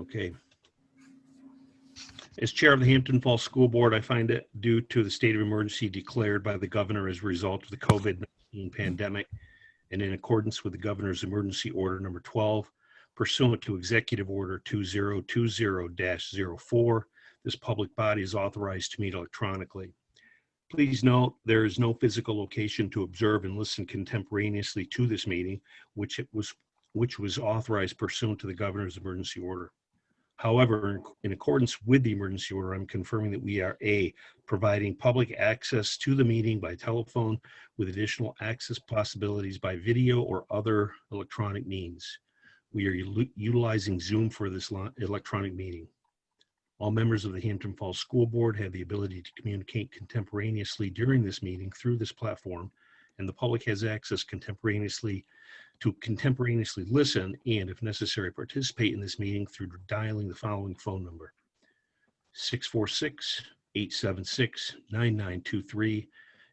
Okay. As chair of the Hampton Falls School Board, I find it due to the state of emergency declared by the governor as a result of the COVID-19 pandemic and in accordance with the governor's emergency order number 12, pursuant to executive order 2020-04, this public body is authorized to meet electronically. Please note there is no physical location to observe and listen contemporaneously to this meeting, which was authorized pursuant to the governor's emergency order. However, in accordance with the emergency order, I'm confirming that we are A, providing public access to the meeting by telephone with additional access possibilities by video or other electronic means. We are utilizing Zoom for this electronic meeting. All members of the Hampton Falls School Board have the ability to communicate contemporaneously during this meeting through this platform, and the public has access contemporaneously listen and, if necessary, participate in this meeting through dialing the following phone number: 646-876-9923,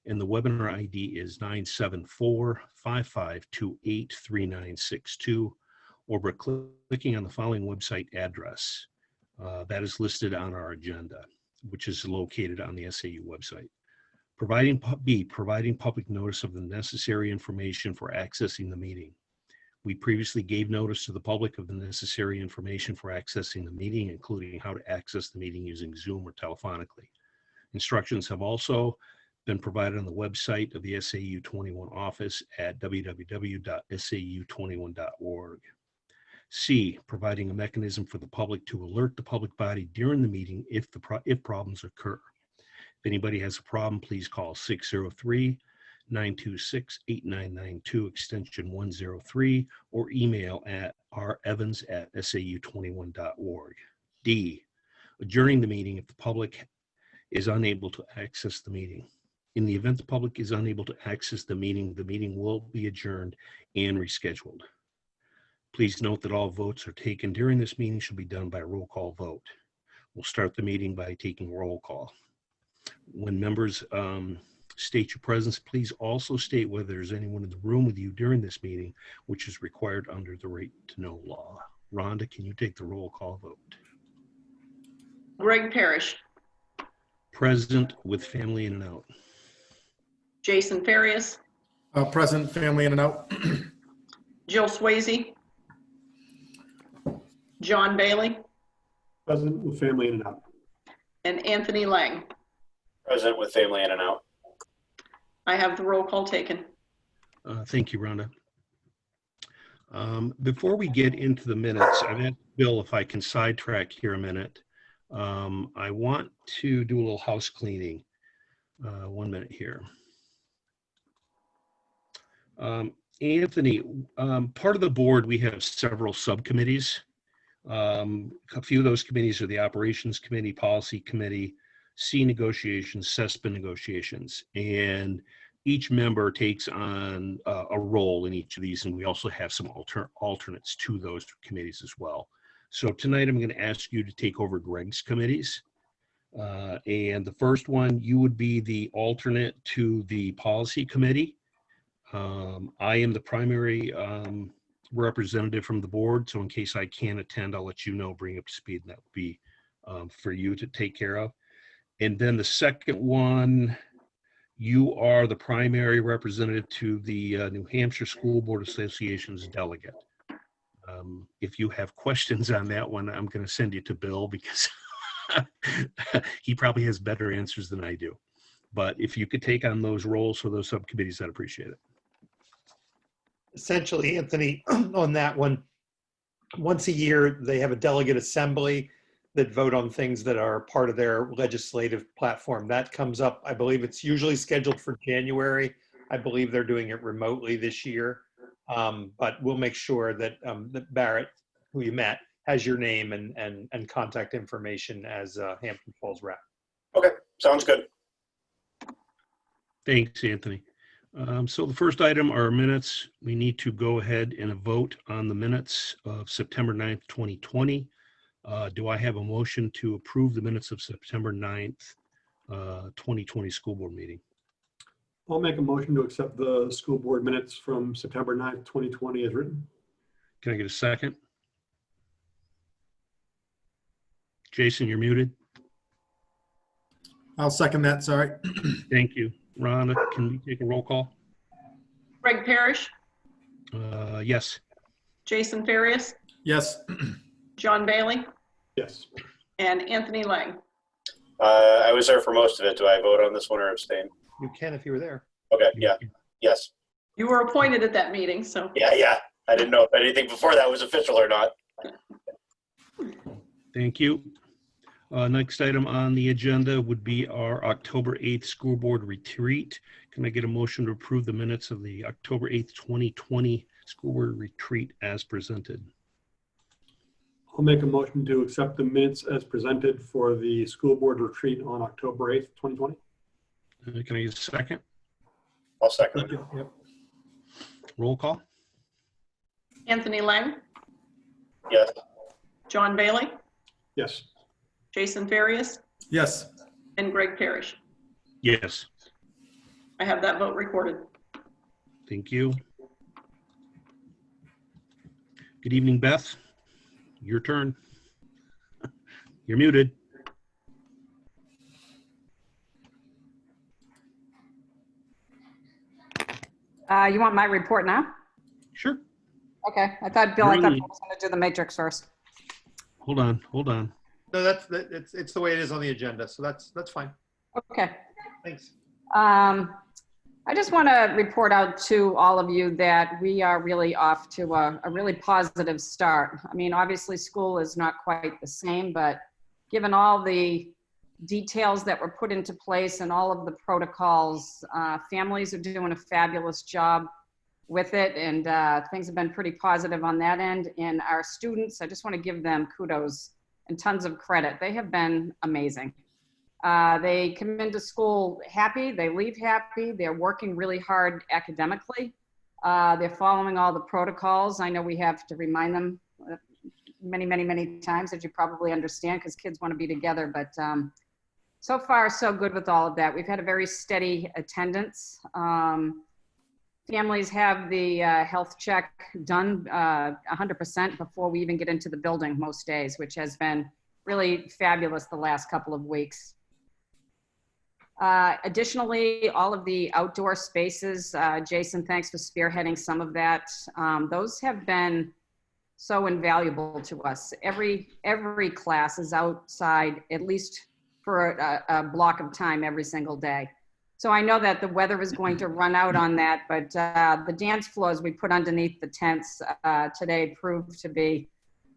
and the webinar ID is 974-5528-3962, or by clicking on the following website address that is listed on our agenda, which is located on the SAU website. Providing public notice of the necessary information for accessing the meeting. We previously gave notice to the public of the necessary information for accessing the meeting, including how to access the meeting using Zoom or telephonically. Instructions have also been provided on the website of the SAU 21 office at www.sau21.org. C, providing a mechanism for the public to alert the public body during the meeting if problems occur. If anybody has a problem, please call 603-926-8992 extension 103 or email at revans@sau21.org. D, adjourning the meeting if the public is unable to access the meeting. In the event the public is unable to access the meeting will be adjourned and rescheduled. Please note that all votes are taken during this meeting should be done by roll call vote. We'll start the meeting by taking roll call. When members state your presence, please also state whether there's anyone in the room with you during this meeting, which is required under the Right to Know law. Rhonda, can you take the roll call vote? Greg Parrish. Present with family in and out. Jason Farias. Present, family in and out. Jill Swayze. John Bailey. Present with family in and out. And Anthony Lang. Present with family in and out. I have the roll call taken. Thank you, Rhonda. Before we get into the minutes, I've asked Bill if I can sidetrack here a minute. I want to do a little house cleaning. 1 minute here. Anthony, part of the board, we have several subcommittees. A few of those committees are the Operations Committee, Policy Committee, C negotiations, CESPA negotiations, and each member takes on a role in each of these, and we also have some alternates to those committees as well. So tonight I'm going to ask you to take over Greg's committees. And the first one, you would be the alternate to the Policy Committee. I am the primary representative from the board, so in case I can't attend, I'll let you know, bring up to speed, and that would be for you to take care of. And then the second one, you are the primary representative to the New Hampshire School Board Association's delegate. If you have questions on that one, I'm going to send you to Bill because he probably has better answers than I do. But if you could take on those roles for those subcommittees, I'd appreciate it. Essentially, Anthony, on that one, once a year, they have a delegate assembly that vote on things that are part of their legislative platform. That comes up, I believe it's usually scheduled for January. I believe they're doing it remotely this year. But we'll make sure that, that Barrett, who you met, has your name and contact information as Hampton Falls rep. Okay, sounds good. Thanks, Anthony. So the first item are minutes. We need to go ahead and vote on the minutes of September 9th, 2020. Do I have a motion to approve the minutes of September 9th, 2020 school board meeting? I'll make a motion to accept the school board minutes from September 9th, 2020 as written. Can I get a second? Jason, you're muted. I'll second that, sorry. Thank you. Ron, can we take a roll call? Greg Parrish, Yes. Jason Farias, Yes. John Bailey, Yes. and Anthony Lang. I was there for most of it. Do I vote on this one or abstain? You can if you were there. Okay, yeah, yes. You were appointed at that meeting, so. Yeah. I didn't know if anything before that was official or not. Thank you. Next item on the agenda would be our October 8th school board retreat. Can I get a motion to approve the minutes of the October 8th, 2020 school board retreat as presented? I'll make a motion to accept the minutes as presented for the school board retreat on October 8th, 2020. Can I get a second? I'll second it. Yep. Roll call? Anthony Lang, Yes. John Bailey, Yes. Jason Farias, Yes. and Greg Parrish. Yes. I have that vote recorded. Thank you. Good evening, Beth. Your turn. You're muted. You want my report now? Sure. Okay, I thought Bill was Really? going to do the matrix first. Hold on. No, it's the way it is on the agenda, so that's fine. Okay. Thanks. I just want to report out to all of you that we are really off to a really positive start. I mean, obviously school is not quite the same, but given all the details that were put into place and all of the protocols, families are doing a fabulous job with it, and things have been pretty positive on that end. And our students, I just want to give them kudos and tons of credit. They have been amazing. They come into school happy, they leave happy, they're working really hard academically. They're following all the protocols. I know we have to remind them many times, as you probably understand, because kids want to be together, but so far so good with all of that. We've had a very steady attendance. Families have the health check done 100% before we even get into the building most days, which has been really fabulous the last couple of weeks. Additionally, all of the outdoor spaces, Jason, thanks for spearheading some of that. Those have been so invaluable to us. Every class is outside at least for a block of time every single day. So I know that the weather is going to run out on that, but the dance floors we put underneath the tents today proved to be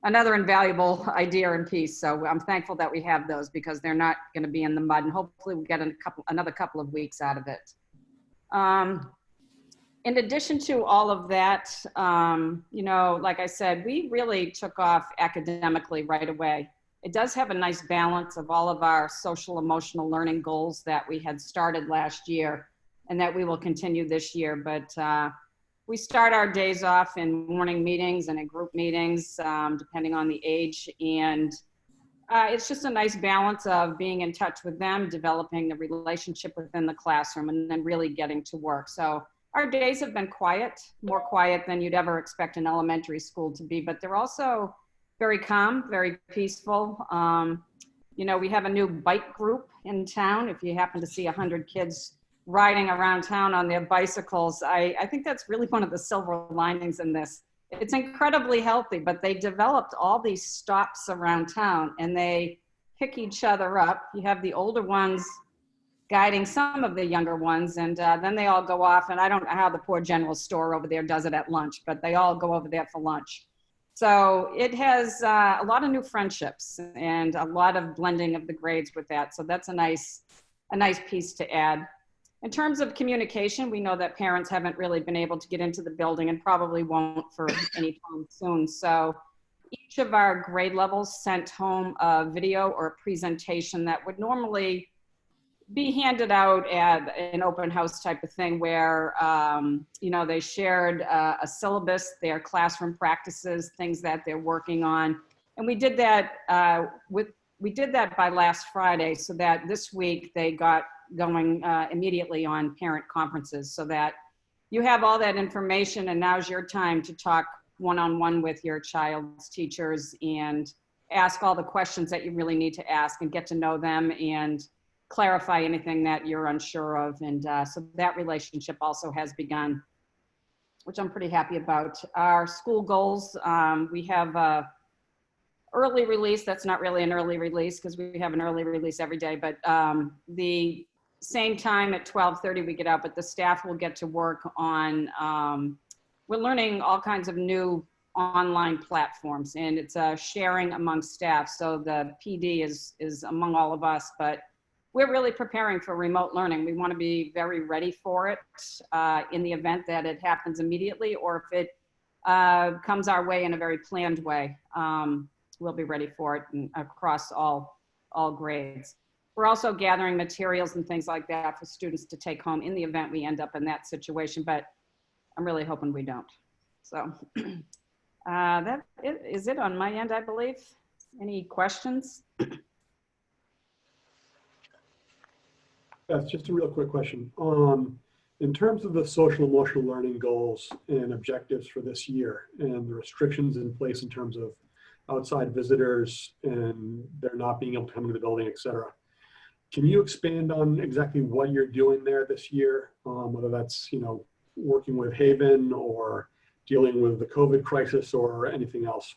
another invaluable idea and piece. So I'm thankful that we have those because they're not going to be in the mud, and hopefully we'll get another couple of weeks out of it. In addition to all of that, you know, like I said, we really took off academically right away. It does have a nice balance of all of our social emotional learning goals that we had started last year and that we will continue this year. But we start our days off in morning meetings and in group meetings, depending on the age. And it's just a nice balance of being in touch with them, developing the relationship within the classroom, and then really getting to work. So our days have been quiet, more quiet than you'd ever expect an elementary school to be, but they're also very calm, very peaceful. You know, we have a new bike group in town. If you happen to see 100 kids riding around town on their bicycles, I think that's really one of the silver linings in this. It's incredibly healthy, but they developed all these stops around town and they pick each other up. You have the older ones guiding some of the younger ones, and then they all go off, and I don't know how the poor general store over there does it at lunch, but they all go over there for lunch. So it has a lot of new friendships and a lot of blending of the grades with that. So that's a nice piece to add. In terms of communication, we know that parents haven't really been able to get into the building and probably won't for any time soon. So each of our grade levels sent home a video or a presentation that would normally be handed out at an open house type of thing where, you know, they shared a syllabus, their classroom practices, things that they're working on. And we did that we did that by last Friday so that this week they got going immediately on parent conferences so that you have all that information and now's your time to talk one-on-one with your child's teachers and ask all the questions that you really need to ask and get to know them and clarify anything that you're unsure of. And so that relationship also has begun, which I'm pretty happy about. Our school goals, we have a early release. That's not really an early release because we have an early release every day, but the same time at 12:30 we get out, but the staff will get to work on, we're learning all kinds of new online platforms, and it's sharing among staff. So the PD is among all of us, but we're really preparing for remote learning. We want to be very ready for it in the event that it happens immediately, or if it comes our way in a very planned way. We'll be ready for it and across all grades. We're also gathering materials and things like that for students to take home in the event we end up in that situation, but I'm really hoping we don't. So that is it on my end, I believe. Any questions? That's just a real quick question. In terms of the social emotional learning goals and objectives for this year and the restrictions in place in terms of outside visitors and they're not being able to come into the building, et cetera. Can you expand on exactly what you're doing there this year? Whether that's, working with Haven or dealing with the COVID crisis or anything else?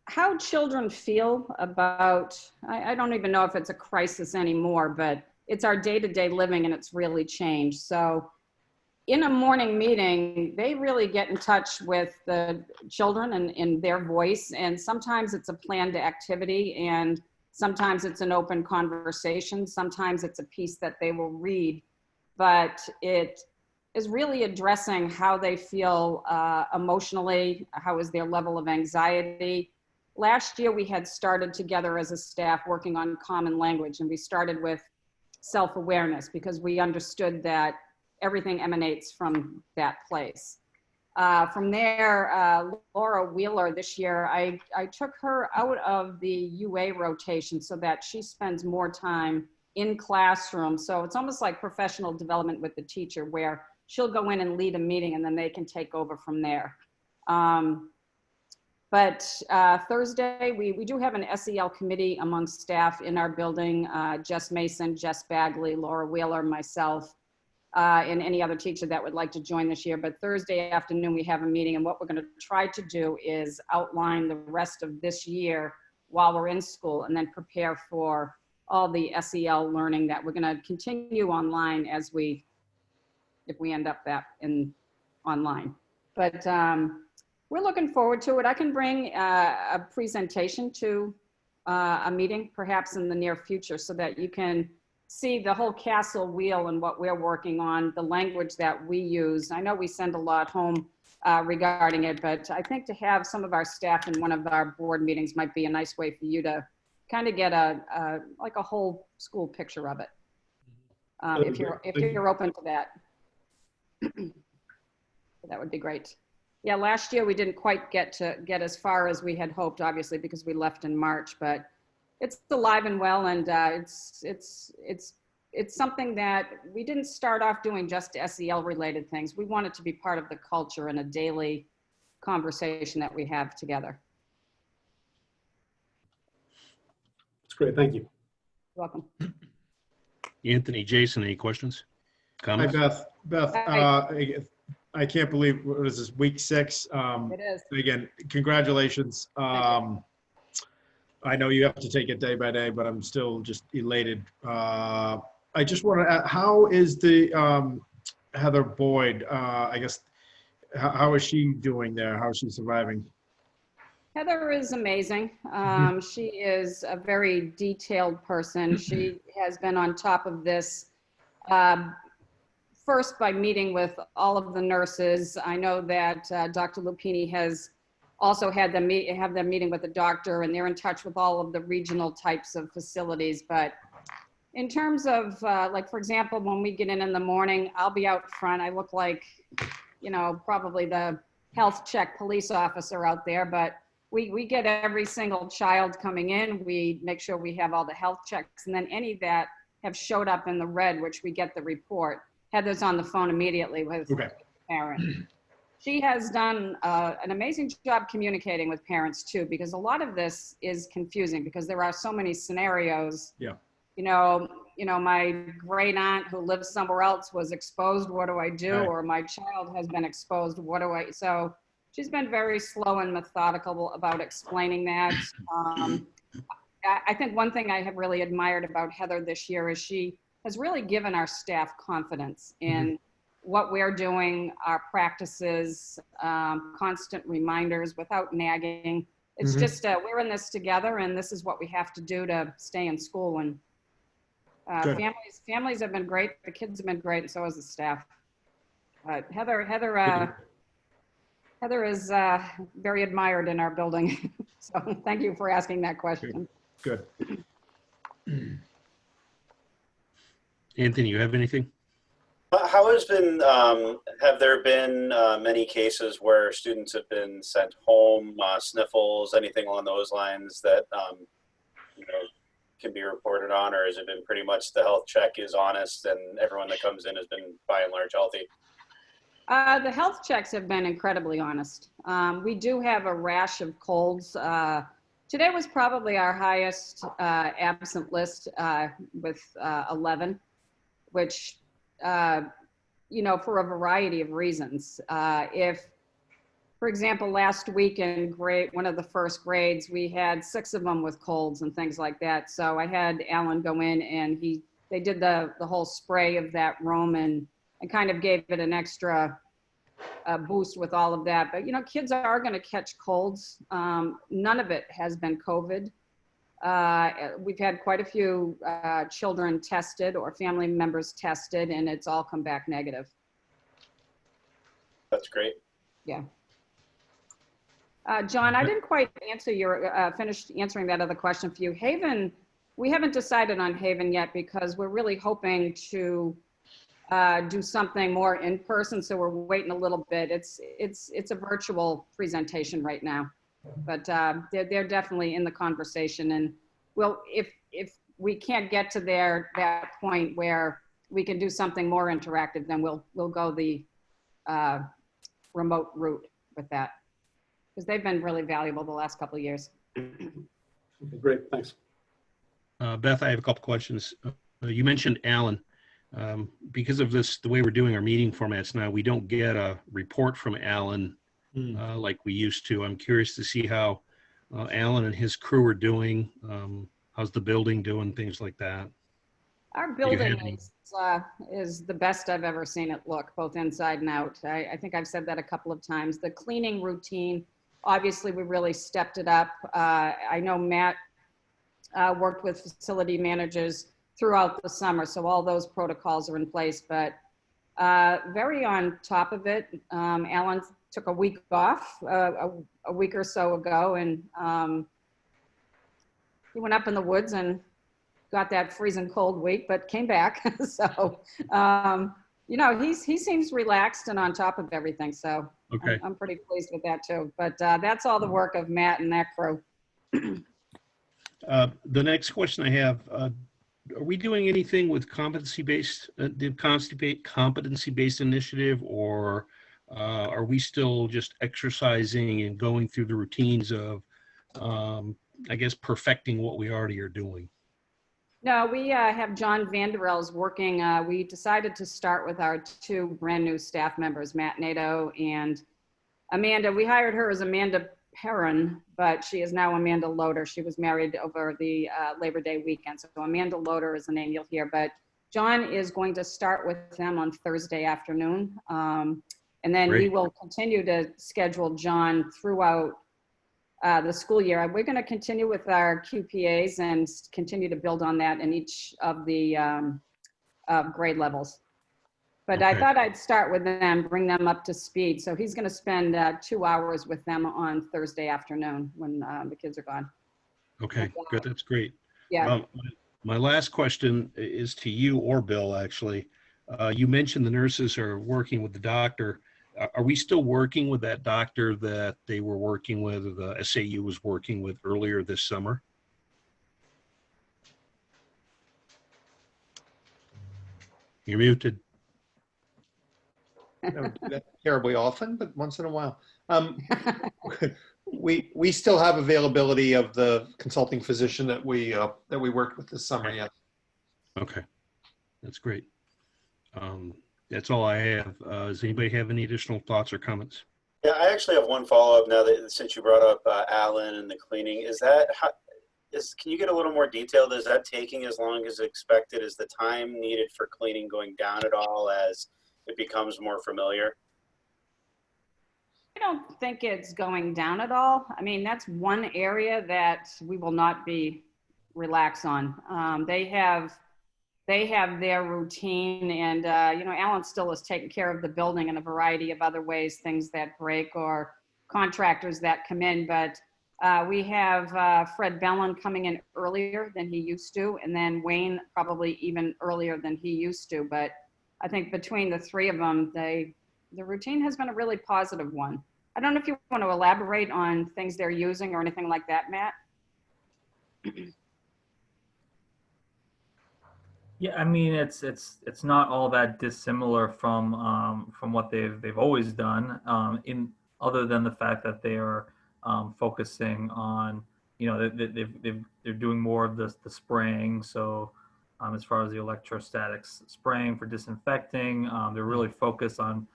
How children feel about, I don't even know if it's a crisis anymore, but it's our day-to-day living and it's really changed. So in a morning meeting, they really get in touch with the children and their voice. And sometimes it's a planned activity and sometimes it's an open conversation. Sometimes it's a piece that they will read, but it is really addressing how they feel emotionally, how is their level of anxiety. Last year, we had started together as a staff working on common language, and we started with self-awareness because we understood that everything emanates from that place. From there, Laura Wheeler this year, I took her out of the UA rotation so that she spends more time in classroom. So it's almost like professional development with the teacher where she'll go in and lead a meeting and then they can take over from there. But Thursday, we do have an SEL committee among staff in our building, Jess Mason, Jess Bagley, Laura Wheeler, myself, and any other teacher that would like to join this year. But Thursday afternoon, we have a meeting, and what we're going to try to do is outline the rest of this year while we're in school and then prepare for all the SEL learning that we're going to continue online if we end up online. But we're looking forward to it. I can bring a presentation to a meeting perhaps in the near future so that you can see the whole castle wheel and what we're working on, the language that we use. I know we send a lot home regarding it, but I think to have some of our staff in one of our board meetings might be a nice way for you to kind of get like a whole school picture of it. If you're open to that. That would be great. Yeah, last year we didn't quite get as far as we had hoped, obviously, because we left in March, but it's alive and well, and it's something that we didn't start off doing just SEL related things. We want it to be part of the culture and a daily conversation that we have together. That's great, thank you. You're welcome. Anthony, Jason, any questions? Comments? Hi, Beth. Hi. I can't believe, what is this, week 6? It is. Again, congratulations. I know you have to take it day by day, but I'm still just elated. I just want to ask, how is the Heather Boyd, I guess, how is she doing there? How is she surviving? Heather is amazing. She is a very detailed person. She has been on top of this first by meeting with all of the nurses. I know that Dr. Lupini has also had them meeting with the doctor, and they're in touch with all of the regional types of facilities. But in terms of like, for example, when we get in the morning, I'll be out front. I look like, probably the health check police officer out there, but we get every single child coming in. We make sure we have all the health checks, and then any that have showed up in the red, which we get the report, Heather's on the phone immediately with the parent. she has done an amazing job communicating with parents too, because a lot of this is confusing because there are so many scenarios. Yeah. You know, my great aunt who lives somewhere else was exposed. What do I do? Right. Or my child has been exposed. What do I? So she's been very slow and methodical about explaining that. I think one thing I have really admired about Heather this year is she has really given our staff confidence in what we're doing, our practices, constant reminders without nagging. It's just, we're in this together and this is what we have to do to stay in school. And Good. families have been great. The kids have been great, and so has the staff. Heather is very admired in our building. So thank you for asking that question. Good. Anthony, you have anything? How has been, have there been many cases where students have been sent home, sniffles, anything along those lines that, you know, can be reported on, or has it been pretty much the health check is honest and everyone that comes in has been by and large healthy? The health checks have been incredibly honest. We do have a rash of colds. Today was probably our highest absent list with 11, which, you know, for a variety of reasons. If, for example, last week in one of the first grades, we had 6 of them with colds and things like that. So I had Alan go in and they did the whole spray of that room and kind of gave it an extra boost with all of that. But, you know, kids are going to catch colds. None of it has been COVID. We've had quite a few children tested or family members tested, and it's all come back negative. That's great. Yeah. John, I didn't quite answer finished answering that other question for you. Haven, we haven't decided on Haven yet because we're really hoping to do something more in person. So we're waiting a little bit. It's a virtual presentation right now, but they're definitely in the conversation. And if we can't get to that point where we can do something more interactive, then we'll go the remote route with that, because they've been really valuable the last couple of years. Okay, great, thanks. Beth, I have a couple questions. You mentioned Alan. Because of this, the way we're doing our meeting formats now, we don't get a report from Alan like we used to. I'm curious to see how Alan and his crew are doing. How's the building doing, things like that. Our building is the best I've ever seen it look, both inside and out. I think I've said that a couple of times. The cleaning routine, obviously we really stepped it up. I know Matt worked with facility managers throughout the summer, so all those protocols are in place, but very on top of it. Alan took a week off a week or so ago, and he went up in the woods and got that freezing cold week, but came back. So, you know, he seems relaxed and on top of everything. So Okay. I'm pretty pleased with that too. But that's all the work of Matt and that crew. The next question I have, are we doing anything with competency-based initiative, or are we still just exercising and going through the routines of, I guess, perfecting what we already are doing? No, we have John Vanderels working. We decided to start with our 2 brand new staff members, Matt Nato and Amanda. We hired her as Amanda Perrin, but she is now Amanda Loader. She was married over the Labor Day weekend. So Amanda Loader is the name you'll hear, but John is going to start with them on Thursday afternoon. And then we will continue to schedule John throughout the school year. We're going to continue with our QPAs and continue to build on that in each of the grade levels. But I thought I'd start with them, bring them up to speed. So he's going to spend 2 hours with them on Thursday afternoon when the kids are gone. Okay, good. That's great. Yeah. My last question is to you or Bill, actually. You mentioned the nurses are working with the doctor. Are we still working with that doctor that they were working with, or the SAU was working with earlier this summer? You're muted. Kevin, terribly often, but once in a while. We still have availability of the consulting physician that we worked with this summer. Yes. Okay, that's great. That's all I have. Does anybody have any additional thoughts or comments? Yeah, I actually have one follow-up now that since you brought up Alan and the cleaning. Can you get a little more detailed? Is that taking as long as expected? Is the time needed for cleaning going down at all as it becomes more familiar? I don't think it's going down at all. I mean, that's one area that we will not be relaxed on. They have their routine, and Alan still is taking care of the building in a variety of other ways, things that break or contractors that come in. But we have Fred Bellin coming in earlier than he used to, and then Wayne probably even earlier than he used to. But I think between the three of them, the routine has been a really positive one. I don't know if you want to elaborate on things they're using or anything like that, Matt. Yeah, I mean it's not all that dissimilar from what they've always done, in other than the fact that they are focusing on, they're doing more of the spraying. So as far as the electrostatics spraying for disinfecting, they're really focused on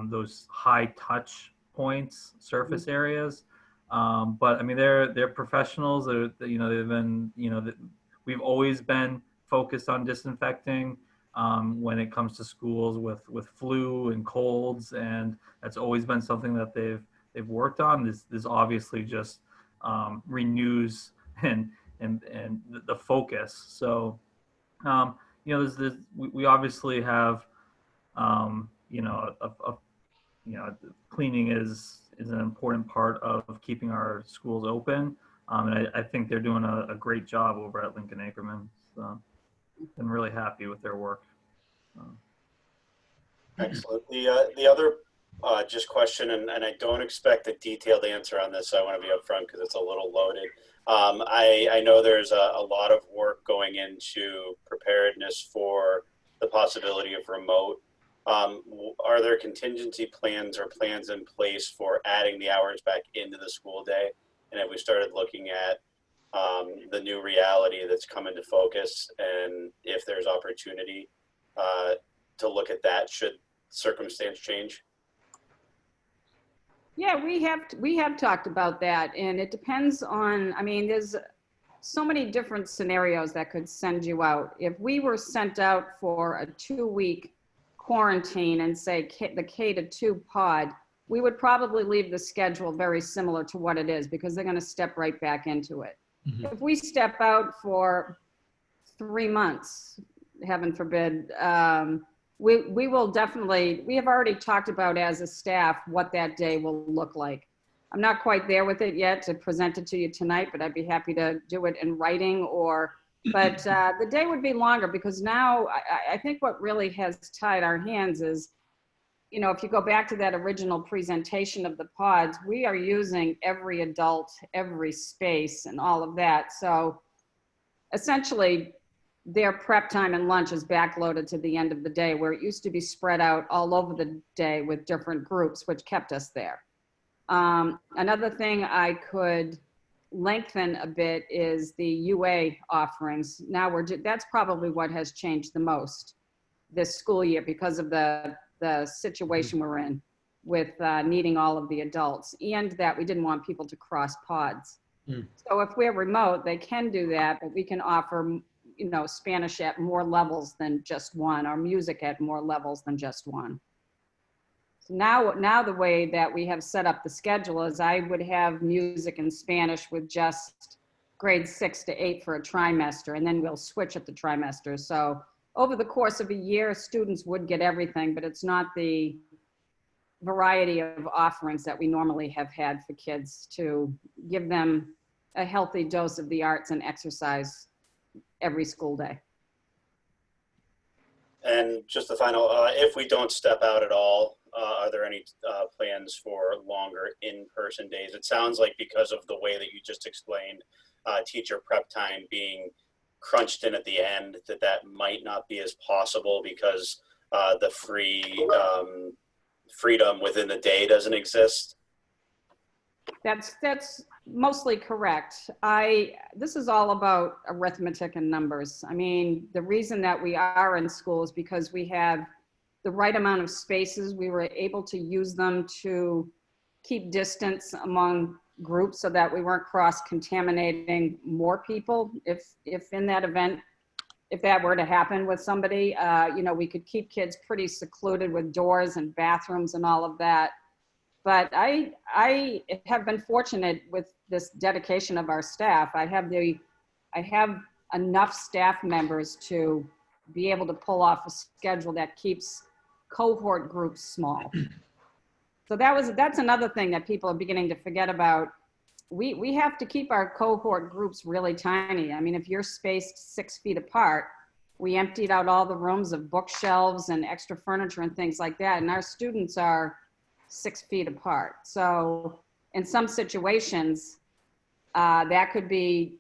those high touch points, surface areas. But I mean they're professionals. They've been we've always been focused on disinfecting when it comes to schools with flu and colds, and that's always been something that they've worked on. This obviously just renews and the focus. So we obviously have cleaning is an important part of keeping our schools open, and I think they're doing a great job over at Lincoln Ackerman. So been really happy with their work. Excellent. The other just question, and I don't expect a detailed answer on this, so I want to be upfront because it's a little loaded. I know there's a lot of work going into preparedness for the possibility of remote. Are there contingency plans or plans in place for adding the hours back into the school day? And have we started looking at the new reality that's come into focus, and if there's opportunity to look at that should circumstance change? Yeah, we have talked about that, and it depends on, I mean, there's so many different scenarios that could send you out. If we were sent out for a 2-week quarantine and say the K-2 pod, we would probably leave the schedule very similar to what it is, because they're going to step right back into it. Mm-hmm. If we step out for 3 months, heaven forbid, we will definitely, we have already talked about as a staff what that day will look like. I'm not quite there with it yet to present it to you tonight, but I'd be happy to do it in writing but the day would be longer, because now I think what really has tied our hands is, if you go back to that original presentation of the pods, we are using every adult, every space and all of that. So essentially their prep time and lunch is backloaded to the end of the day, where it used to be spread out all over the day with different groups, which kept us there. Another thing I could lengthen a bit is the UA offerings. Now that's probably what has changed the most this school year, because of the situation we're in with needing all of the adults, and that we didn't want people to cross pods. So if we're remote, they can do that, but we can offer Spanish at more levels than just one, or music at more levels than just one. So now the way that we have set up the schedule is I would have music and Spanish with just grades 6 to 8 for a trimester, and then we'll switch at the trimester. So over the course of a year, students would get everything, but it's not the variety of offerings that we normally have had for kids to give them a healthy dose of the arts and exercise every school day. And just the final, if we don't step out at all, are there any plans for longer in-person days? It sounds like because of the way that you just explained, teacher prep time being crunched in at the end, that might not be as possible, because the free freedom within the day doesn't exist? That's mostly correct. This is all about arithmetic and numbers. I mean, the reason that we are in school is because we have the right amount of spaces. We were able to use them to keep distance among groups so that we weren't cross-contaminating more people. If in that event, if that were to happen with somebody, you know, we could keep kids pretty secluded with doors and bathrooms and all of that. But I have been fortunate with this dedication of our staff. I have enough staff members to be able to pull off a schedule that keeps cohort groups small. So that's another thing that people are beginning to forget about. We have to keep our cohort groups really tiny. I mean, if you're spaced 6 feet apart, we emptied out all the rooms of bookshelves and extra furniture and things like that. And our students are 6 feet apart. So in some situations, that could be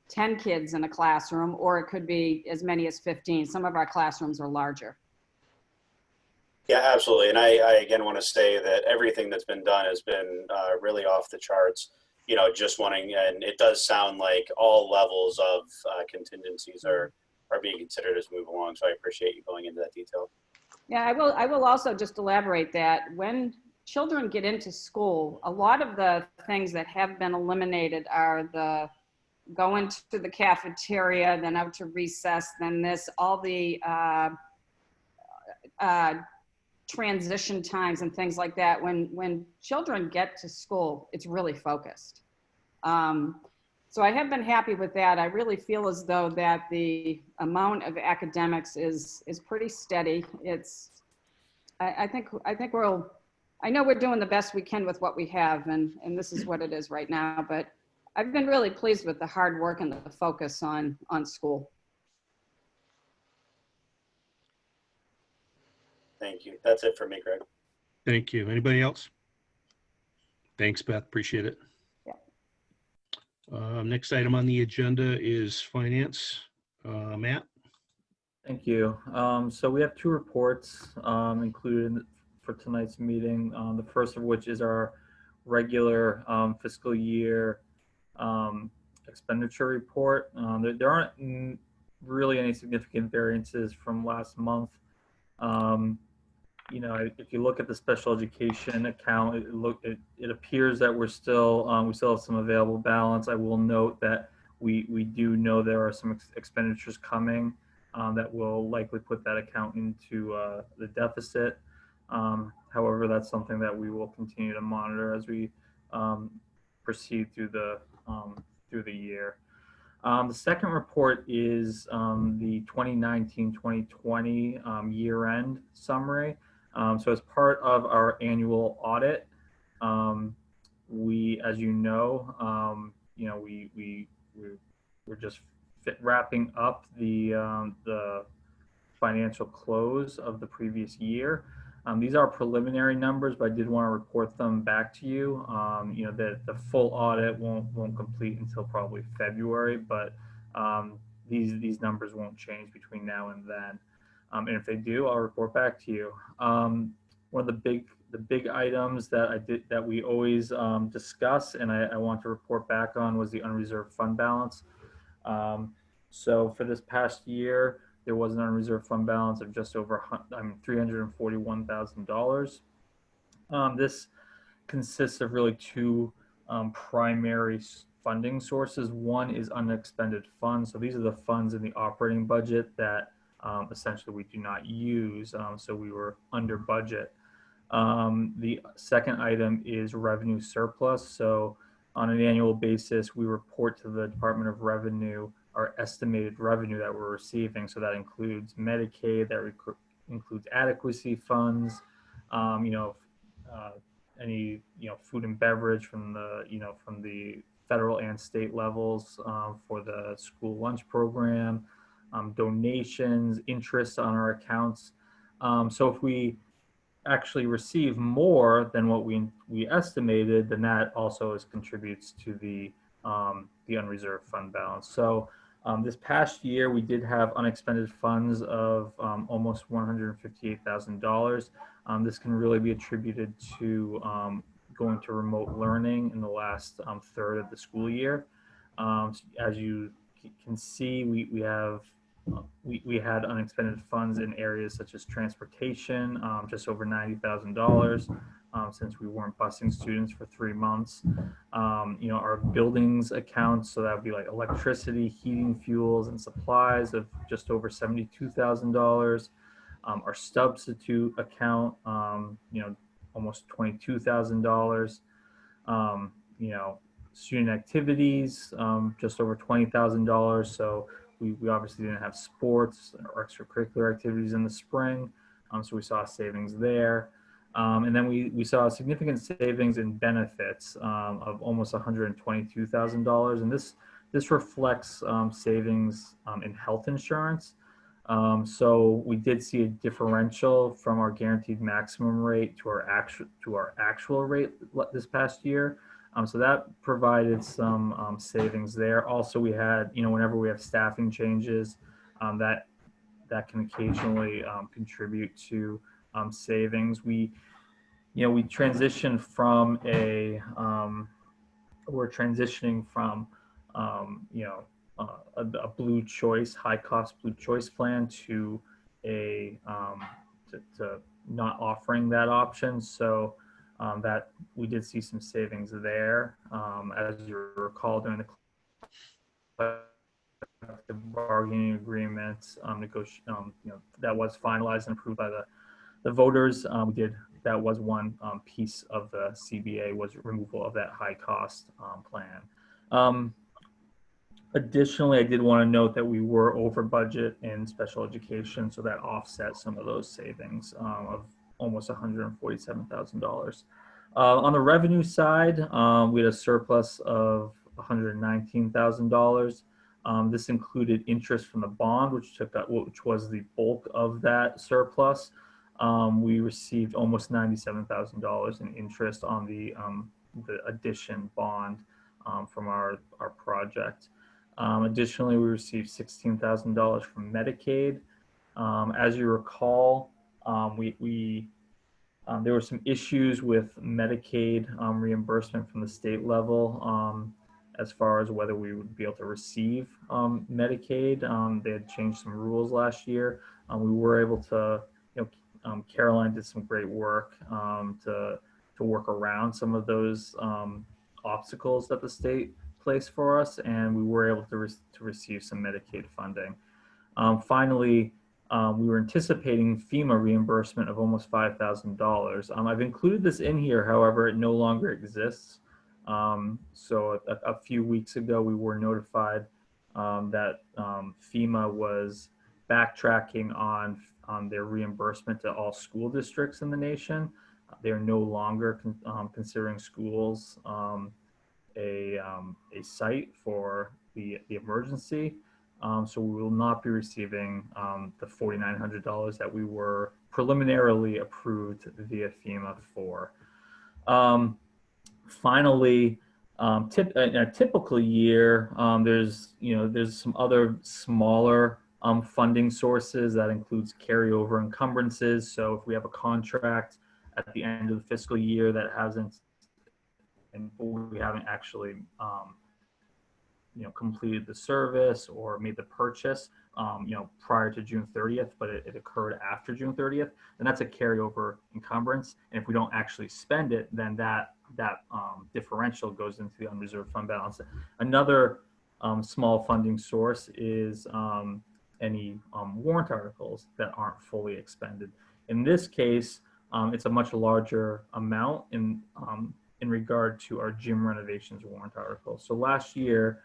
10 kids in a classroom, or it could be as many as 15. Some of our classrooms are larger. Yeah, absolutely. And I again want to say that everything that's been done has been really off the charts. You know, just wanting, and it does sound like all levels of contingencies are being considered as we move along. So I appreciate you going into that detail. Yeah, I will also just elaborate that when children get into school, a lot of the things that have been eliminated are the going to the cafeteria, then out to recess, then this, all the transition times and things like that. When children get to school, it's really focused. So I have been happy with that. I really feel as though that the amount of academics is pretty steady. I know we're doing the best we can with what we have, and this is what it is right now, but I've been really pleased with the hard work and the focus on school. Thank you. That's it for me, Greg. Thank you. Anybody else? Thanks, Beth. Appreciate it. Yeah. Next item on the agenda is finance. Matt? Thank you. So we have two reports included for tonight's meeting. The first of which is our regular fiscal year expenditure report. There aren't really any significant variances from last month. You know, if you look at the special education account, it appears that we still have some available balance. I will note that we do know there are some expenditures coming that will likely put that account into the deficit. However, that's something that we will continue to monitor as we proceed through the year. The second report is the 2019-2020 year-end summary. So as part of our annual audit, we, as you know, we're just wrapping up the financial close of the previous year. These are preliminary numbers, but I did want to report them back to you. You know, that the full audit won't complete until probably February, but these numbers won't change between now and then. And if they do, I'll report back to you. One of the big items that we always discuss, and I want to report back on, was the unreserved fund balance. So for this past year, there was an unreserved fund balance of just over $341,000. This consists of really two primary funding sources. One is unexpended funds. So these are the funds in the operating budget that essentially we do not use. So we were under budget. The second item is revenue surplus. So on an annual basis, we report to the Department of Revenue our estimated revenue that we're receiving. So that includes Medicaid, that includes adequacy funds, any food and beverage from the federal and state levels for the school lunch program, donations, interest on our accounts. So if we actually receive more than what we estimated, then that also contributes to the unreserved fund balance. So This past year, we did have unexpended funds of almost $158,000. This can really be attributed to going to remote learning in the last third of the school year. As you can see, we had unexpended funds in areas such as transportation, just over $90,000, since we weren't busing students for 3 months. Our buildings accounts, so that would be like electricity, heating, fuels, and supplies of just over $72,000. Our substitute account, almost $22,000. Student activities, just over $20,000. So we obviously didn't have sports or extracurricular activities in the spring. So we saw savings there. And then we saw significant savings in benefits of almost $122,000. And this reflects savings in health insurance. So we did see a differential from our guaranteed maximum rate to our actual rate this past year. So that provided some savings there. Also, we had, whenever we have staffing changes, that can occasionally contribute to savings. We transitioned from we're transitioning from a blue choice, high cost blue choice plan to to not offering that option. So that we did see some savings there. As you recall, during the collective bargaining agreement that was finalized and approved by the voters. That was one piece of the CBA, was removal of that high cost plan. Additionally, I did want to note that we were over budget in special education, so that offset some of those savings of almost $147,000. On the revenue side, we had a surplus of $119,000. This included interest from the bond, which was the bulk of that surplus. We received almost $97,000 in interest on the addition bond from our project. Additionally, we received $16,000 from Medicaid. As you recall, there were some issues with Medicaid reimbursement from the state level as far as whether we would be able to receive Medicaid. They had changed some rules last year. We were able to, Caroline did some great work to work around some of those obstacles that the state placed for us, and we were able to receive some Medicaid funding. Finally, we were anticipating FEMA reimbursement of almost $5,000. I've included this in here, however, it no longer exists. So a few weeks ago, we were notified that FEMA was backtracking on their reimbursement to all school districts in the nation. They are no longer considering schools a site for the emergency. So we will not be receiving the $4,900 that we were preliminarily approved via FEMA for. Finally, in a typical year, there's some other smaller funding sources that includes carryover encumbrances. So if we have a contract at the end of the fiscal year that we haven't actually completed the service or made the purchase prior to June 30th, but it occurred after June 30th, then that's a carryover encumbrance. And if we don't actually spend it, then that differential goes into the unreserved fund balance. Another small funding source is any warrant articles that aren't fully expended. In this case, it's a much larger amount in regard to our gym renovations warrant article. So last year,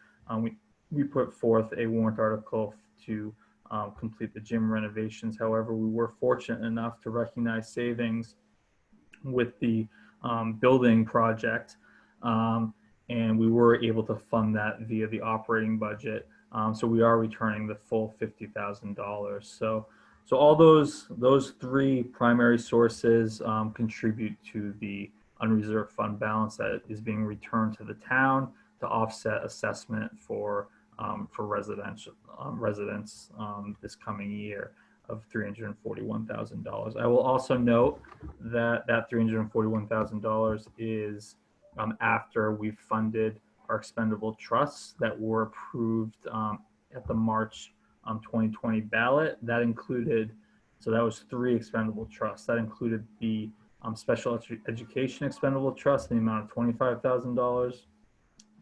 we put forth a warrant article to complete the gym renovations. However, we were fortunate enough to recognize savings with the building project, and we were able to fund that via the operating budget. So we are returning the full $50,000. So all those three primary sources contribute to the unreserved fund balance that is being returned to the town to offset assessment for for residents this coming year of $341,000. I will also note that that $341,000 is after we funded our expendable trusts that were approved at the March 2020 ballot. That included, so that was 3 expendable trusts. That included the special education expendable trust in the amount of $25,000,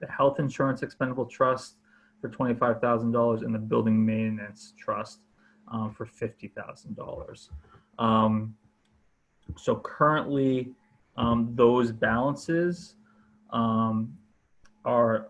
the health insurance expendable trust for $25,000, and the building maintenance trust for $50,000. So currently, those balances are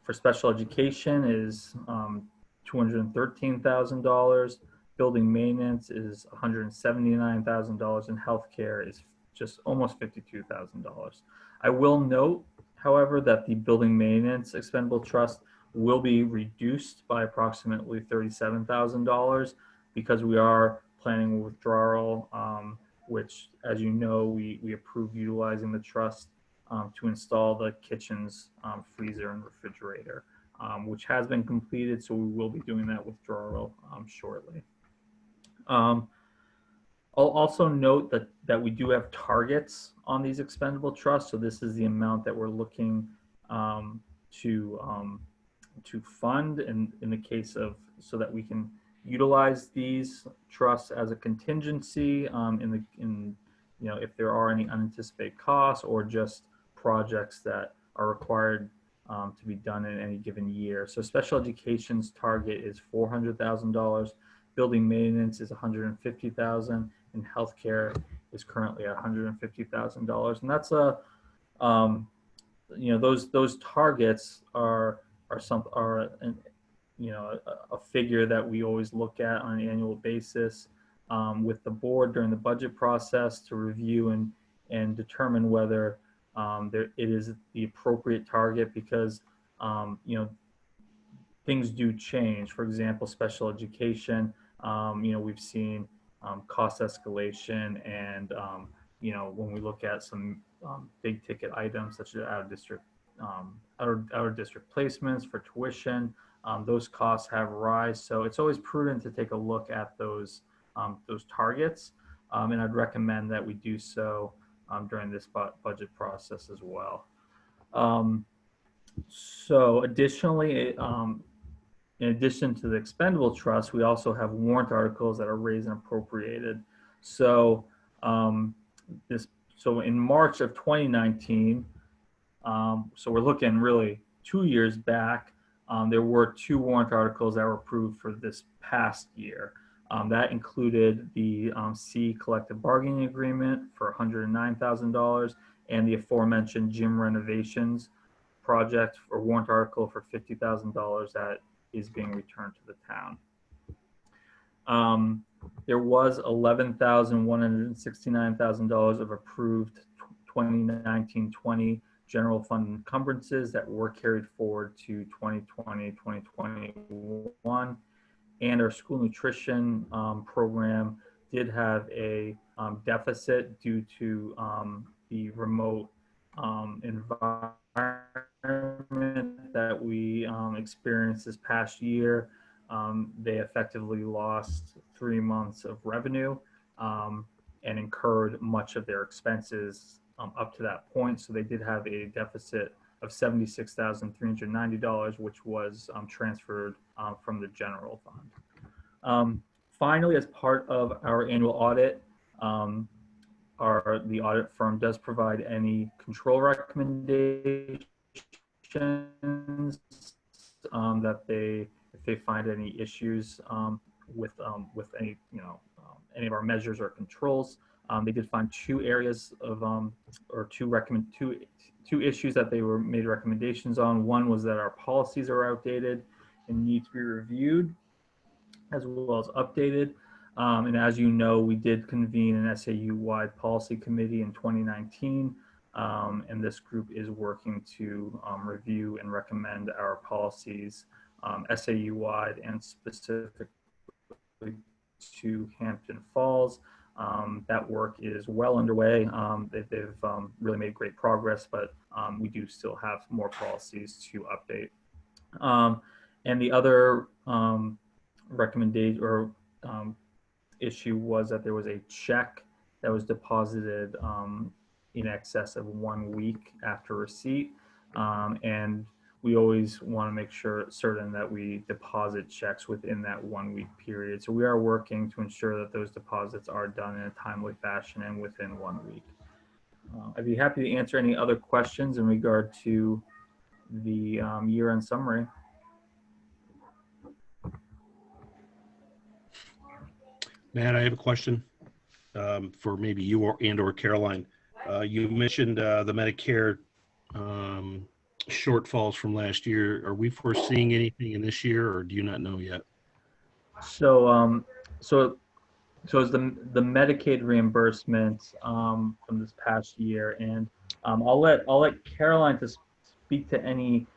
for special education is $213,000. Building maintenance is $179,000, and healthcare is just almost $52,000. I will note, however, that the building maintenance expendable trust will be reduced by approximately $37,000 because we are planning a withdrawal, which, as you know, we approved utilizing the trust to install the kitchen's freezer and refrigerator, which has been completed. So we will be doing that withdrawal shortly. I'll also note that we do have targets on these expendable trusts. So this is the amount that we're looking to fund in the case of, so that we can utilize these trusts as a contingency if there are any unanticipated costs or just projects that are required to be done in any given year. So special education's target is $400,000, building maintenance is $150,000, and healthcare is currently $150,000. And that's those targets are a figure that we always look at on an annual basis with the board during the budget process to review and determine whether it is the appropriate target, because things do change. For example, special education, we've seen cost escalation, and when we look at some big ticket items such as out of district placements for tuition, those costs have rise. So it's always prudent to take a look at those targets, and I'd recommend that we do so during this budget process as well. So additionally, in addition to the expendable trust, we also have warrant articles that are raised and appropriated. So so in March of 2019, so we're looking really 2 years back, there were 2 warrant articles that were approved for this past year. That included the C collective bargaining agreement for $109,000 and the aforementioned gym renovations project for warrant article for $50,000 that is being returned to the town. There was $11,169,000 of approved 2019-20 general fund encumbrances that were carried forward to 2020-2021. And our school nutrition program did have a deficit due to the remote environment that we experienced this past year. They effectively lost 3 months of revenue and incurred much of their expenses up to that point. So they did have a deficit of $76,390, which was transferred from the general fund. Finally, as part of our annual audit, the audit firm does provide any control recommendations that if they find any issues with any any of our measures or controls. They did find 2 areas of or two issues that they were made recommendations on. One was that our policies are outdated and need to be reviewed as well as updated. And as you know, we did convene an SAU-wide policy committee in 2019, and this group is working to review and recommend our policies SAU-wide and specifically to Hampton Falls. That work is well underway. They've really made great progress, but we do still have more policies to update. And the other recommendation or issue was that there was a check that was deposited in excess of 1 week after receipt. And we always want to make certain that we deposit checks within that 1 week period. So we are working to ensure that those deposits are done in a timely fashion and within 1 week. I'd be happy to answer any other questions in regard to the year-end summary. Matt, I have a question for maybe you or Caroline. You mentioned the Medicare shortfalls from last year. Are we foreseeing anything in this year, or do you not know yet? So, so it's the Medicaid reimbursement from this past year, and I'll let Caroline to speak to any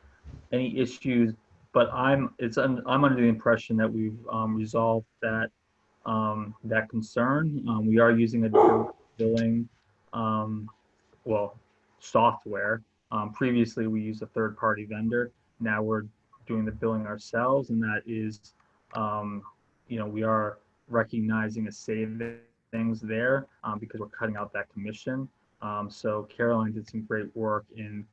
issues, but I'm under the impression that we've resolved that concern. We are using a billing software. Previously, we used a third-party vendor. Now we're doing the billing ourselves, and that is, we are recognizing a savings there because we're cutting out that commission. So Caroline did some great work in,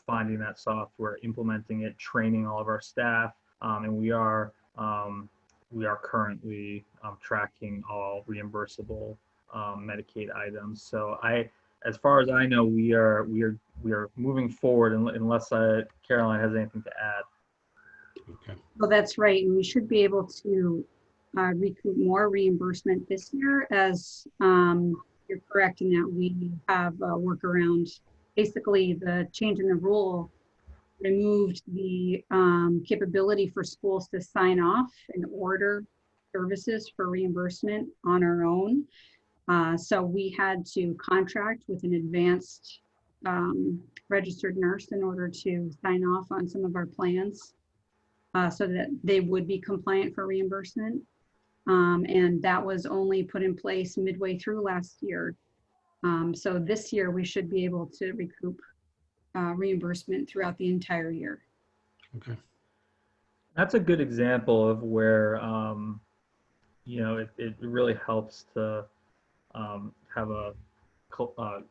finding that software, implementing it, training all of our staff, and we are currently tracking all reimbursable Medicaid items. So as far as I know, we are moving forward unless Caroline has anything to add. Okay. Well, that's right. And we should be able to recoup more reimbursement this year, as you're correct in that we have a workaround. Basically, the change in the rule removed the capability for schools to sign off and order services for reimbursement on our own. So we had to contract with an advanced registered nurse in order to sign off on some of our plans so that they would be compliant for reimbursement. And that was only put in place midway through last year. So this year we should be able to recoup reimbursement throughout the entire year. Okay. That's a good example of where, it really helps to have a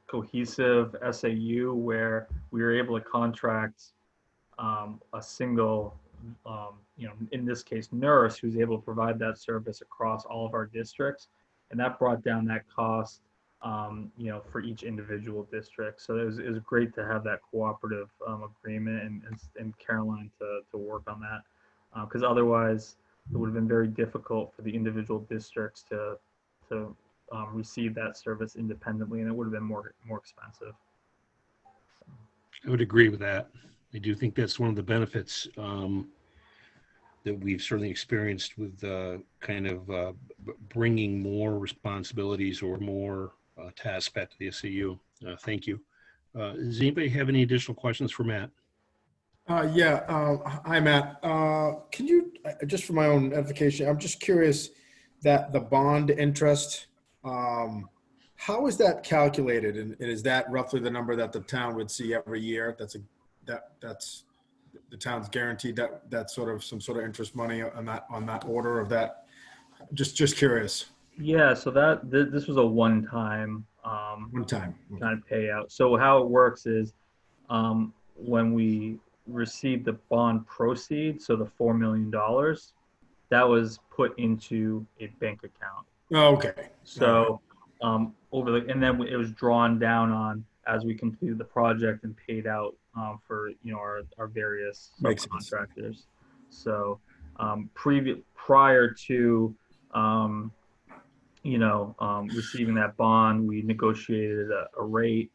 cohesive SAU where we were able to contract a single, in this case, nurse who's able to provide that service across all of our districts. And that brought down that cost, for each individual district. So it was great to have that cooperative agreement and Caroline to work on that. Because otherwise it would have been very difficult for the individual districts to receive that service independently, and it would have been more expensive. I would agree with that. I do think that's one of the benefits that we've certainly experienced with bringing more responsibilities or more tasks back to the SAU. Thank you. Does anybody have any additional questions for Matt? Hi, Matt. Can you, just for my own edification, I'm just curious that the bond interest, how is that calculated? And is that roughly the number that the town would see every year? That's the town's guaranteed that sort of some sort of interest money on that order of that. Just curious. Yeah. So this was a one-time kind of payout. So how it works is when we received the bond proceeds, so the $4 million, that was put into a bank account. Oh, okay. So and then it was drawn down on as we completed the project and paid out for our various subcontractors. So prior to receiving that bond, we negotiated a rate.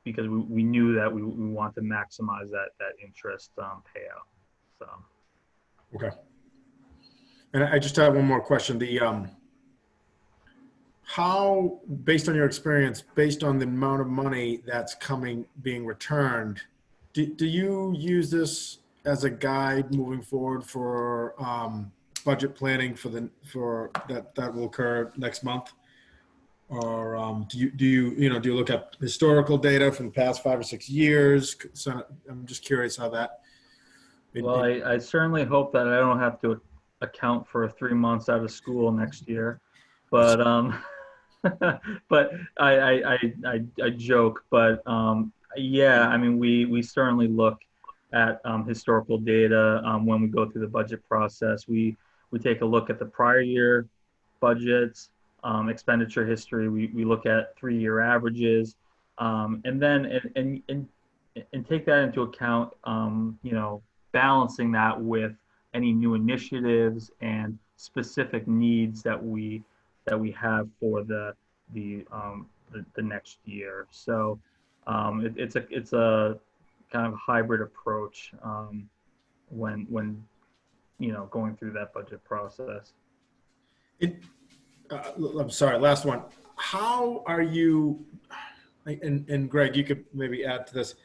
Because we knew that we want to maximize that interest payout. So. Okay. And I just have one more question. How, based on your experience, based on the amount of money that's being returned, do you use this as a guide moving forward for budget planning for that will occur next month? Or do you look at historical data from the past 5 or 6 years? So I'm just curious how that. Well, I certainly hope that I don't have to account for 3 months out of school next year, but but I joke, but yeah, I mean we certainly look at historical data when we go through the budget process. We take a look at the prior year budgets, expenditure history. We look at 3-year averages, and then and take that into account. Balancing that with any new initiatives and specific needs that we have for the next year. So it's a kind of hybrid approach when going through that budget process. I'm sorry, last one. How are you, and Greg, you could maybe add to this.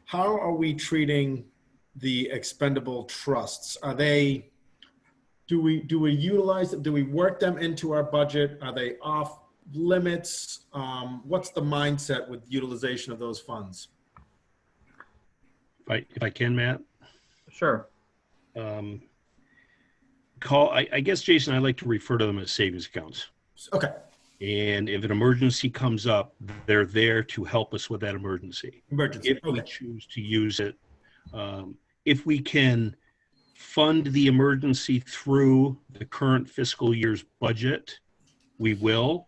How are we treating the expendable trusts? Do we utilize them? Do we work them into our budget? Are they off limits? What's the mindset with utilization of those funds? If I can, Matt. Sure. I guess, Jason, I like to refer to them as savings accounts. Okay. And if an emergency comes up, they're there to help us with that emergency. If we choose to use it. If we can fund the emergency through the current fiscal year's budget, we will,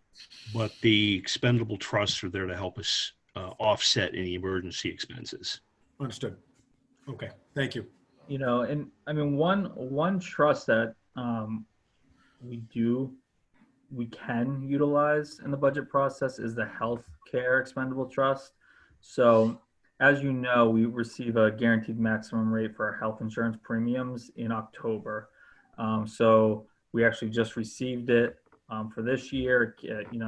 but the expendable trusts are there to help us offset any emergency expenses. Understood. Okay, thank you. And I mean, one trust that we can utilize in the budget process is the healthcare expendable trust. So as you know, we receive a guaranteed maximum rate for our health insurance premiums in October. So we actually just received it for this year.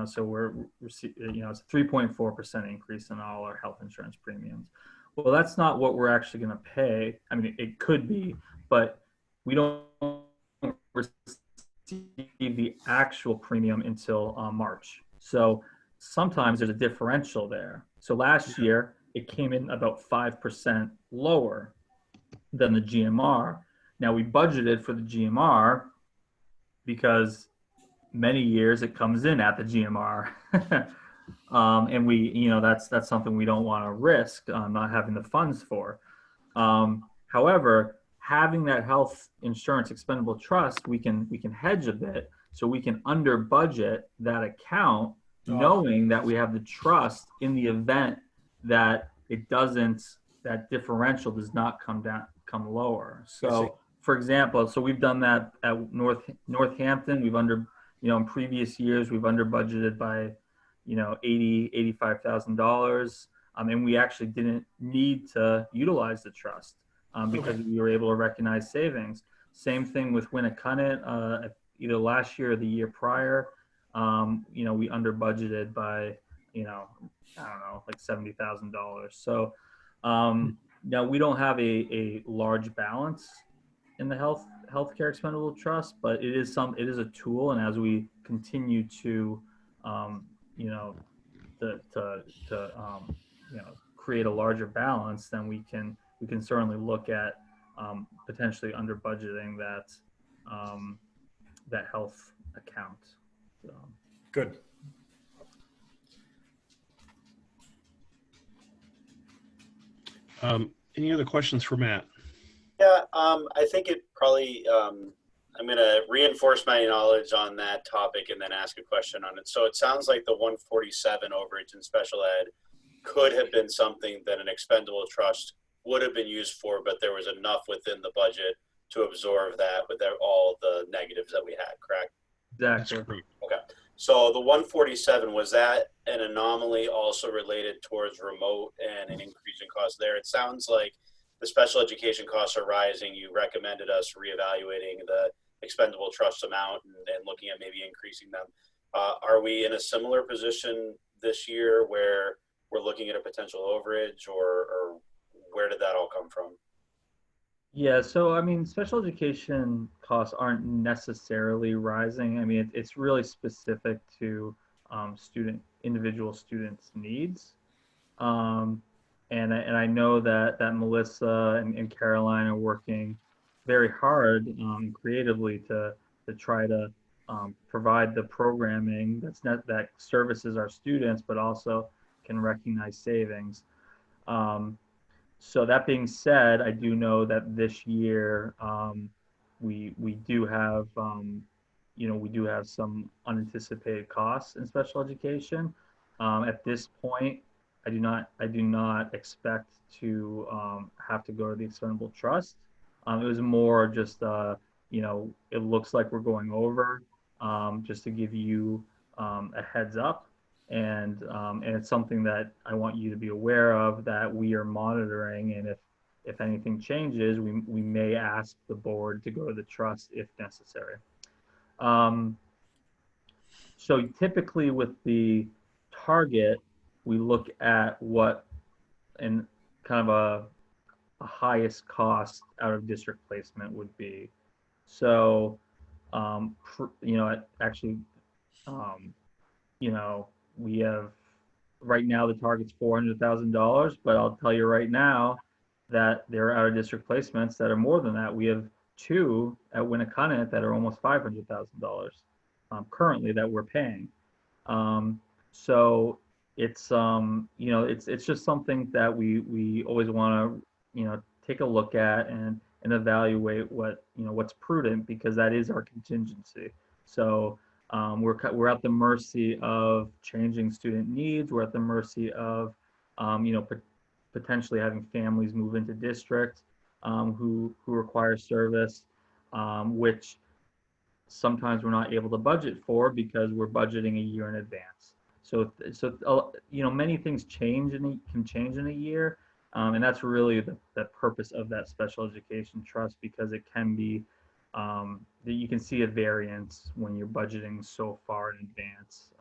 So we're it's a 3.4% increase in all our health insurance premiums. Well, that's not what we're actually going to pay. I mean, it could be, but we don't receive the actual premium until March. So sometimes there's a differential there. So last year, it came in about 5% lower than the GMR. Now we budgeted for the GMR because many years it comes in at the GMR. And that's something we don't want to risk not having the funds for. However, having that health insurance expendable trust, we can hedge a bit, so we can under budget that account, knowing that we have the trust in the event that that differential does not come lower. So for example, we've done that at Northampton. We've in previous years, we've under budgeted by, $85,000. And we actually didn't need to utilize the trust because we were able to recognize savings. Same thing with Winnacunnet, either last year or the year prior. We under budgeted by, I don't know, like $70,000. So now we don't have a large balance in the healthcare expendable trust, but it is a tool, and as we continue to create a larger balance, then we can certainly look at potentially under budgeting that health account. So. Good. Any other questions for Matt? Yeah, I think it probably, I'm going to reinforce my knowledge on that topic and then ask a question on it. So it sounds like the 147 overage in special ed could have been something that an expendable trust would have been used for, but there was enough within the budget to absorb that with all the negatives that we had, correct? Exactly. Okay. So the 147, was that an anomaly also related towards remote and an increase in cost there? It sounds like the special education costs are rising. You recommended us reevaluating the expendable trust amount and looking at maybe increasing them. Are we in a similar position this year where we're looking at a potential overage, or where did that all come from? Yeah, so I mean, special education costs aren't necessarily rising. I mean, it's really specific to individual students' needs. And I know that Melissa and Caroline are working very hard creatively to try to provide the programming that services our students, but also can recognize savings. So that being said, I do know that this year we do have we do have some unanticipated costs in special education. At this point, I do not expect to have to go to the expendable trust. It was more just it looks like we're going over, just to give you a heads up, and it's something that I want you to be aware of, that we are monitoring, and if anything changes, we may ask the board to go to the trust if necessary. So typically with the target, we look at what and kind of a highest cost out of district placement would be. So, actually, we have right now the target's $400,000, but I'll tell you right now that there are out of district placements that are more than that. We have 2 at Winnicott that are almost $500,000 currently that we're paying. So it's it's just something that we always want to take a look at and evaluate what's prudent, because that is our contingency. So we're at the mercy of changing student needs. We're at the mercy of potentially having families move into district who require service, which sometimes we're not able to budget for because we're budgeting a year in advance. So many things can change in a year, and that's really the purpose of that special education trust, because it can be that you can see a variance when you're budgeting so far in advance,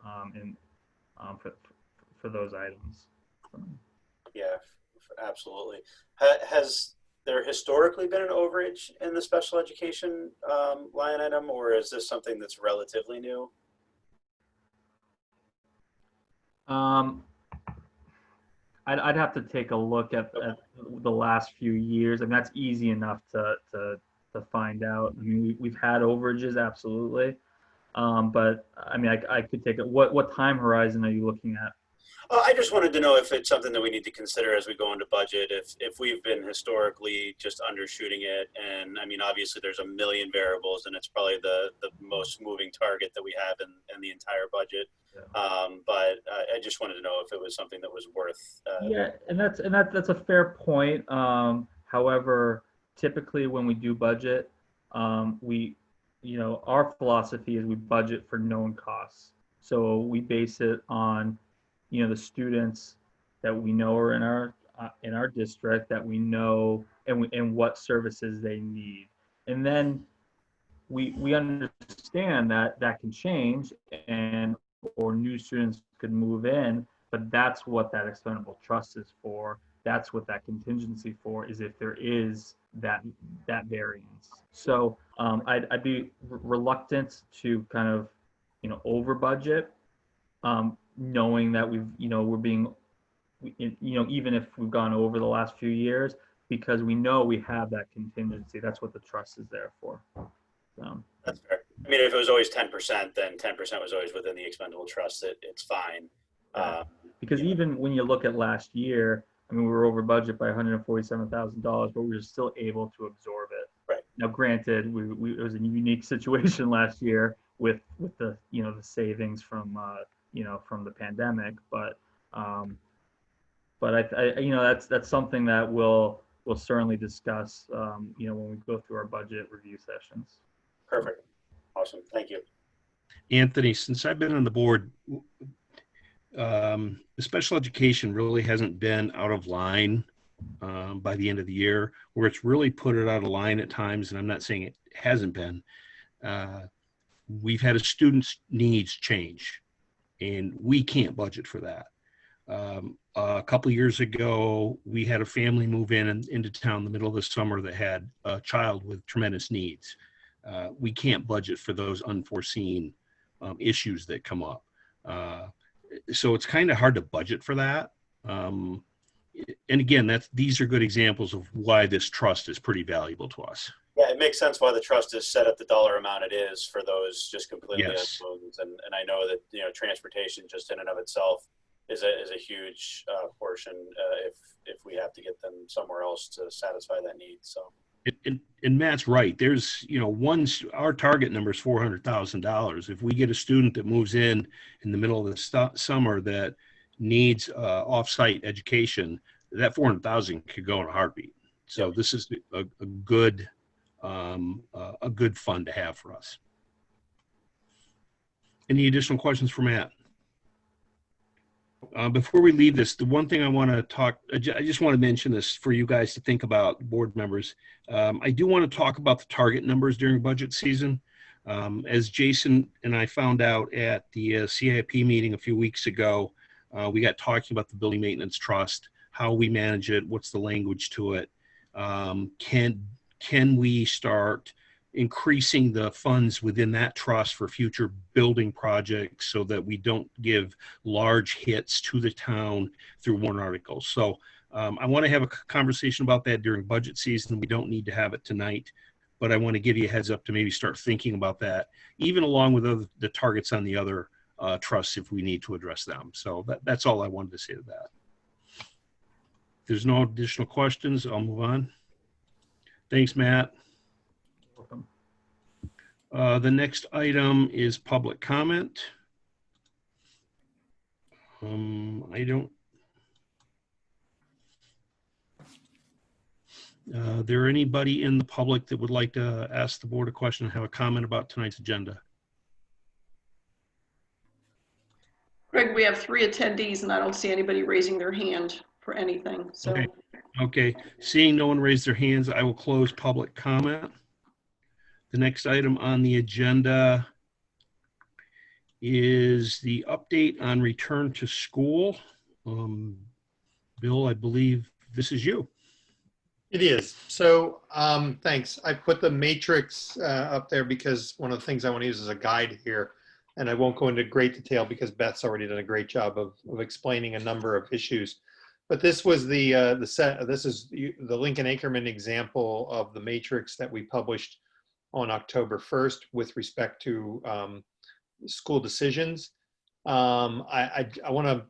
for those items. Yeah, absolutely. Has there historically been an overage in the special education line item, or is this something that's relatively new? I'd have to take a look at the last few years. I mean, that's easy enough to find out. I mean, we've had overages, absolutely. But I mean, I could take it. What time horizon are you looking at? I just wanted to know if it's something that we need to consider as we go into budget, if we've been historically just undershooting it. And I mean, obviously there's a million variables, and it's probably the most moving target that we have in the entire budget. Yeah. But I just wanted to know if it was something that was worth. Yeah, and that's a fair point. However, typically when we do budget, our philosophy is we budget for known costs. So we base it on the students that we know are in our district, that we know and what services they need. And then we understand that can change, or new students could move in, but that's what that expendable trust is for. That's what that contingency for is, if there is that variance. So I'd be reluctant to kind of over budget, knowing that we're being, even if we've gone over the last few years, because we know we have that contingency. That's what the trust is there for. So. That's fair. I mean, if it was always 10%, then 10% was always within the expendable trust. It's fine. Because even when you look at last year, I mean, we were over budget by $147,000, but we were still able to absorb it. Right. Now, granted, it was a unique situation last year with the the savings from from the pandemic, but that's something that we'll certainly discuss when we go through our budget review sessions. Perfect. Awesome. Thank you. Anthony, since I've been on the board, the special education really hasn't been out of line by the end of the year, where it's really put it out of line at times, and I'm not saying it hasn't been. We've had a student's needs change, and we can't budget for that. A couple of years ago, we had a family move into town in the middle of the summer that had a child with tremendous needs. We can't budget for those unforeseen issues that come up. So it's kind of hard to budget for that. And again, these are good examples of why this trust is pretty valuable to us. Yeah, it makes sense why the trust is set at the dollar amount it is for those just completely Yes. unknowns. And I know that, you know, transportation just in and of itself is a huge portion if we have to get them somewhere else to satisfy that need. So. And Matt's right. There's, you know, our target number is $400,000. If we get a student that moves in the middle of the summer that needs off-site education, that 400,000 could go in a heartbeat. So this is a good fund to have for us. Any additional questions for Matt? Before we leave this, the one thing I want to I just want to mention this for you guys to think about, board members. I do want to talk about the target numbers during budget season. As Jason and I found out at the CIP meeting a few weeks ago, we got talking about the building maintenance trust, how we manage it, what's the language to it. Can we start increasing the funds within that trust for future building projects so that we don't give large hits to the town through warrant articles? So I want to have a conversation about that during budget season. We don't need to have it tonight, but I want to give you a heads up to maybe start thinking about that, even along with the targets on the other trusts if we need to address them. So that's all I wanted to say to that. If there's no additional questions, I'll move on. Thanks, Matt. Welcome. The next item is public comment. There anybody in the public that would like to ask the board a question and have a comment about tonight's agenda? Greg, we have 3 attendees and I don't see anybody raising their hand for anything. So. Okay. Seeing no one raise their hands, I will close public comment. The next item on the agenda is the update on return to school. Bill, I believe this is you. It is. So thanks. I put the matrix up there because one of the things I want to use as a guide here, and I won't go into great detail because Beth's already done a great job of explaining a number of issues. But this was this is the Lincoln Ackerman example of the matrix that we published on October 1st with respect to school decisions. I want to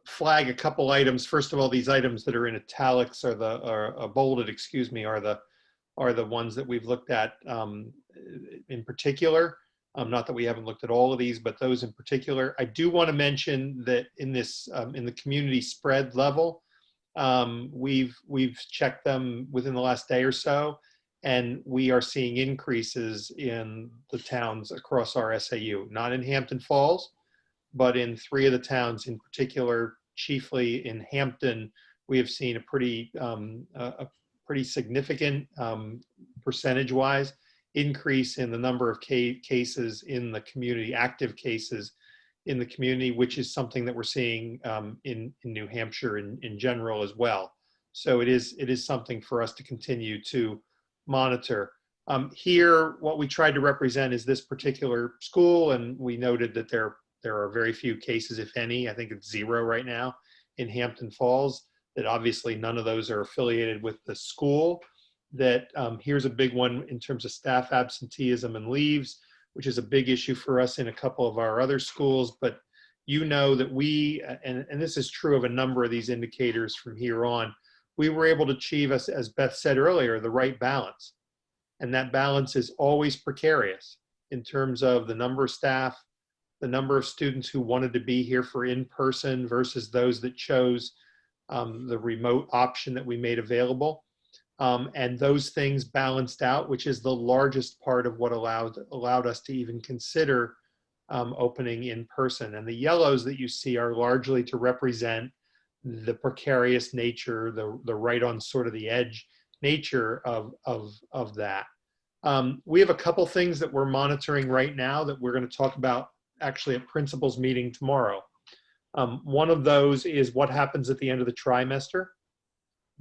flag a couple items. First of all, these items that are in italics or bolded, excuse me, are the ones that we've looked at in particular. Not that we haven't looked at all of these, but those in particular. I do want to mention that in this in the community spread level, we've checked them within the last day or so, and we are seeing increases in the towns across our SAU, not in Hampton Falls, but in 3 of the towns in particular, chiefly in Hampton. We have seen a pretty significant percentage-wise increase in the number of cases in the community, active cases in the community, which is something that we're seeing in New Hampshire in general as well. So it is something for us to continue to monitor. Here, what we tried to represent is this particular school, and we noted that there are very few cases, if any. I think it's 0 right now in Hampton Falls, that obviously none of those are affiliated with the school. That here's a big one in terms of staff absenteeism and leaves, which is a big issue for us in a couple of our other schools. But you know that we, and this is true of a number of these indicators from here on, we were able to achieve, as Beth said earlier, the right balance. And that balance is always precarious in terms of the number of staff, the number of students who wanted to be here for in-person versus those that chose the remote option that we made available. And those things balanced out, which is the largest part of what allowed us to even consider opening in person. And the yellows that you see are largely to represent the precarious nature, the right on sort of the edge nature of that. We have a couple things that we're monitoring right now that we're going to talk about actually at principals meeting tomorrow. One of those is what happens at the end of the trimester.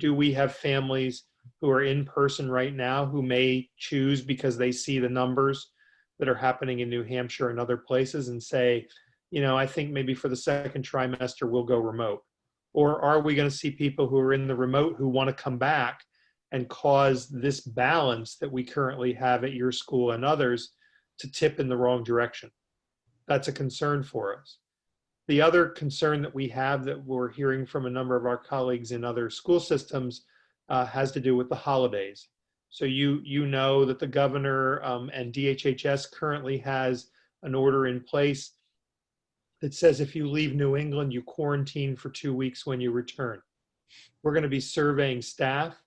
Do we have families who are in person right now who may choose, because they see the numbers that are happening in New Hampshire and other places, and say, I think maybe for the second trimester, we'll go remote. Or are we going to see people who are in the remote who want to come back and cause this balance that we currently have at your school and others to tip in the wrong direction? That's a concern for us. The other concern that we have that we're hearing from a number of our colleagues in other school systems has to do with the holidays. So you know that the governor and DHHS currently has an order in place that says if you leave New England, you quarantine for 2 weeks when you return. We're going to be surveying staff.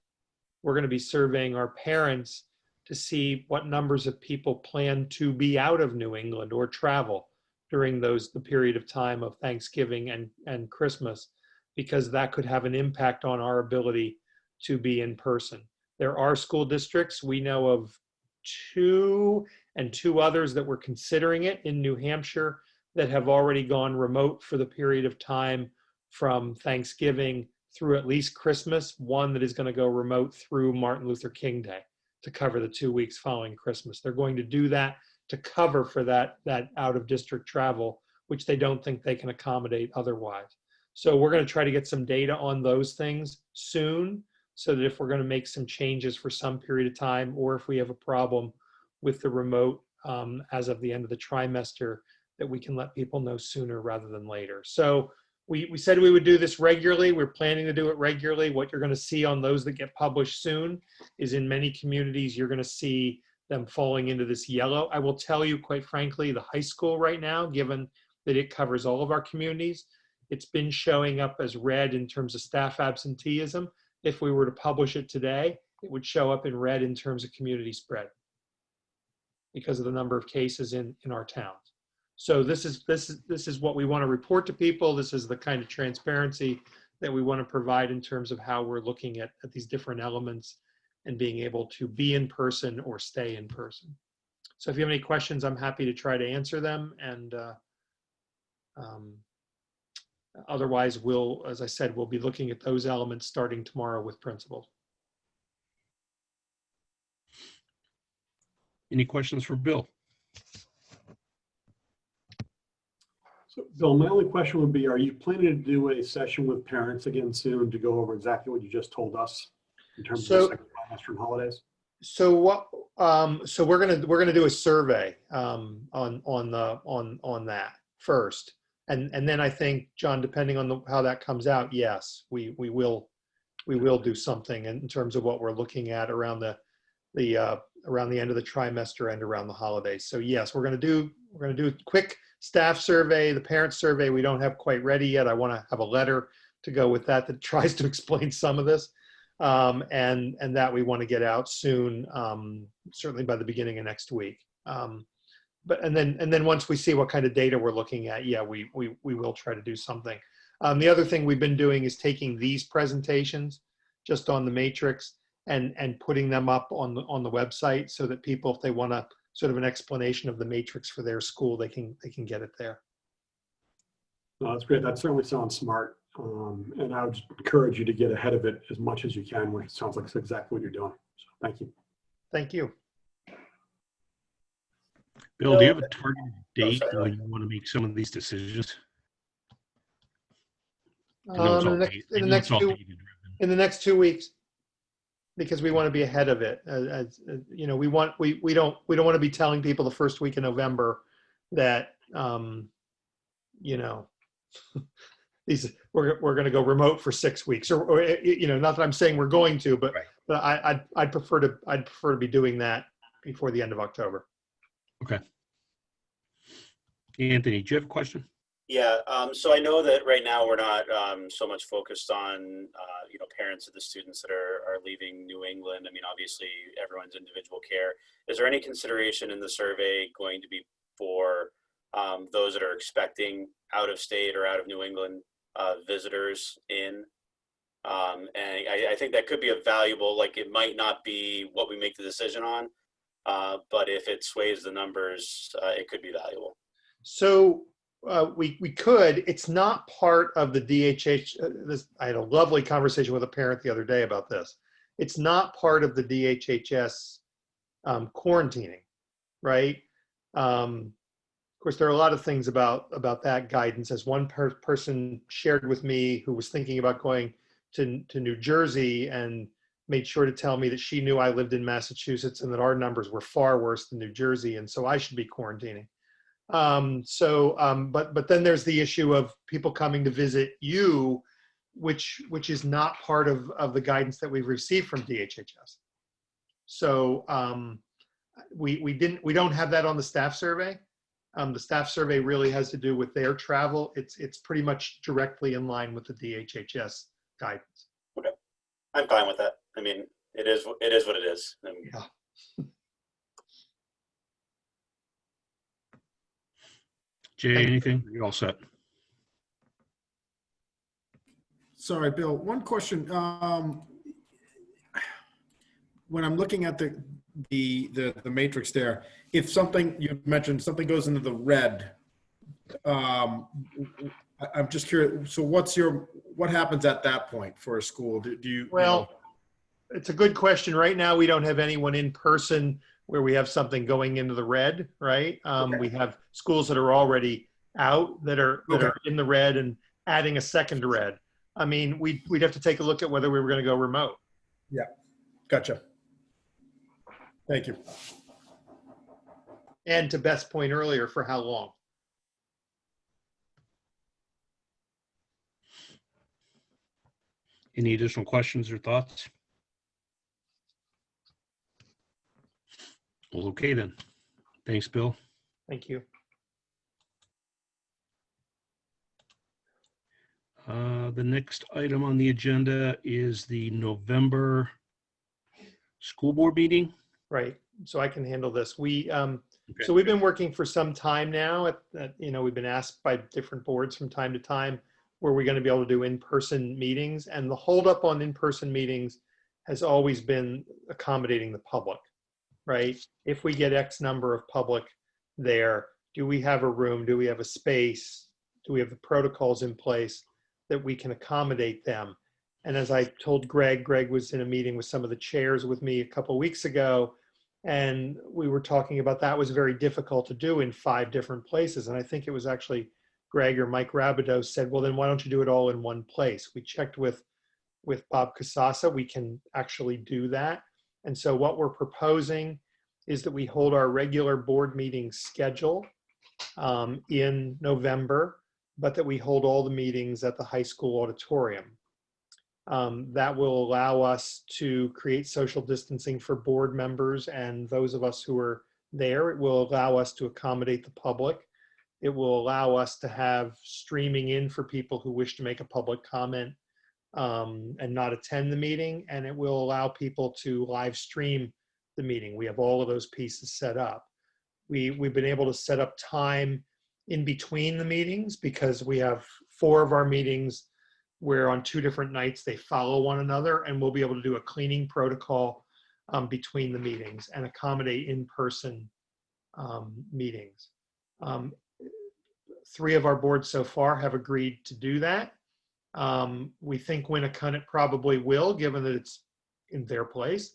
We're going to be surveying our parents to see what numbers of people plan to be out of New England or travel during the period of time of Thanksgiving and Christmas, because that could have an impact on our ability to be in person. There are school districts, we know of 2 and 2 others that were considering it in New Hampshire that have already gone remote for the period of time from Thanksgiving through at least Christmas, one that is going to go remote through Martin Luther King Day to cover the 2 weeks following Christmas. They're going to do that to cover for that out of district travel, which they don't think they can accommodate otherwise. So we're going to try to get some data on those things soon, so that if we're going to make some changes for some period of time, or if we have a problem with the remote as of the end of the trimester, that we can let people know sooner rather than later. So we said we would do this regularly. We're planning to do it regularly. What you're going to see on those that get published soon is in many communities, you're going to see them falling into this yellow. I will tell you, quite frankly, the high school right now, given that it covers all of our communities, it's been showing up as red in terms of staff absenteeism. If we were to publish it today, it would show up in red in terms of community spread because of the number of cases in our towns. So this is what we want to report to people. This is the kind of transparency that we want to provide in terms of how we're looking at these different elements and being able to be in person or stay in person. So if you have any questions, I'm happy to try to answer them. And otherwise, as I said, we'll be looking at those elements starting tomorrow with principals. Any questions for Bill? So, Bill, my only question would be, are you planning to do a session with parents again soon to go over exactly what you just told us in terms of the second trimester and holidays? So what? So we're gonna do a survey on that first, and then I think, John, depending on how that comes out, yes, we will do something in terms of what we're looking at around the end of the trimester and around the holidays. So yes, we're gonna do a quick staff survey. The parent survey we don't have quite ready yet. I want to have a letter to go with that tries to explain some of this. And that we want to get out soon, certainly by the beginning of next week. And then once we see what kind of data we're looking at, yeah, we will try to do something. The other thing we've been doing is taking these presentations just on the matrix and putting them up on the website so that people, if they want a sort of an explanation of the matrix for their school, they can get it there. No, that's great. That certainly sounds smart. And I would encourage you to get ahead of it as much as you can, which sounds like it's exactly what you're doing. So thank you. Thank you. Bill, do you have a target date when you want to make some of these decisions? In the next 2 weeks, because we want to be ahead of it. You know, we don't want to be telling people the first week in November that you know, we're going to go remote for 6 weeks, or you know, not that I'm saying we're going to, but right. but I'd prefer to be doing that before the end of October. Okay. Anthony, do you have a question? Yeah, so I know that right now we're not so much focused on, you know, parents of the students that are leaving New England. I mean, obviously everyone's individual care. Is there any consideration in the survey going to be for those that are expecting out of state or out of New England visitors in? And I think that could be a valuable, like it might not be what we make the decision on, but if it sways the numbers, it could be valuable. So we could. It's not part of the DHH. I had a lovely conversation with a parent the other day about this. It's not part of the DHHS quarantining, right? course, there are a lot of things about that guidance. As one person shared with me who was thinking about going to New Jersey and made sure to tell me that she knew I lived in Massachusetts and that our numbers were far worse than New Jersey, and so I should be quarantining. But then there's the issue of people coming to visit you, which is not part of the guidance that we've received from DHHS. So we don't have that on the staff survey. The staff survey really has to do with their travel. It's pretty much directly in line with the DHHS guidance. Okay, I'm fine with that. I mean, it is what it is. Yeah. Jay, anything? You're all set. Sorry, Bill, one question. When I'm looking at the matrix there, if something, you mentioned something goes into the red, I'm just curious. So what happens at that point for a school? Do you? Well, it's a good question. Right now, we don't have anyone in person where we have something going into the red, right? Okay. We have schools that are already out that are in the red and adding a second red. I mean, we'd have to take a look at whether we were going to go remote. Yeah, gotcha. Thank you. And to Beth's point earlier, for how long? Any additional questions or thoughts? Well, okay then. Thanks, Bill. Thank you. The next item on the agenda is the November school board meeting. Right. So I can handle this. Okay. So we've been working for some time now. We've been asked by different boards from time to time, where we're going to be able to do in-person meetings. And the holdup on in-person meetings has always been accommodating the public, right? If we get X number of public there, do we have a room? Do we have a space? Do we have the protocols in place that we can accommodate them? And as I told Greg was in a meeting with some of the chairs with me a couple of weeks ago, and we were talking about that was very difficult to do in 5 different places. And I think it was actually Greg or Mike Rabideau said, well, then why don't you do it all in one place? We checked with Bob Casassa. We can actually do that. And so what we're proposing is that we hold our regular board meeting schedule in November, but that we hold all the meetings at the high school auditorium. That will allow us to create social distancing for board members and those of us who are there. It will allow us to accommodate the public. It will allow us to have streaming in for people who wish to make a public comment and not attend the meeting. And it will allow people to live stream the meeting. We have all of those pieces set up. We've been able to set up time in between the meetings because we have 4 of our meetings where on 2 different nights they follow one another, and we'll be able to do a cleaning protocol between the meetings and accommodate in-person meetings. 3 of our boards so far have agreed to do that. We think Winnicott probably will, given that it's in their place.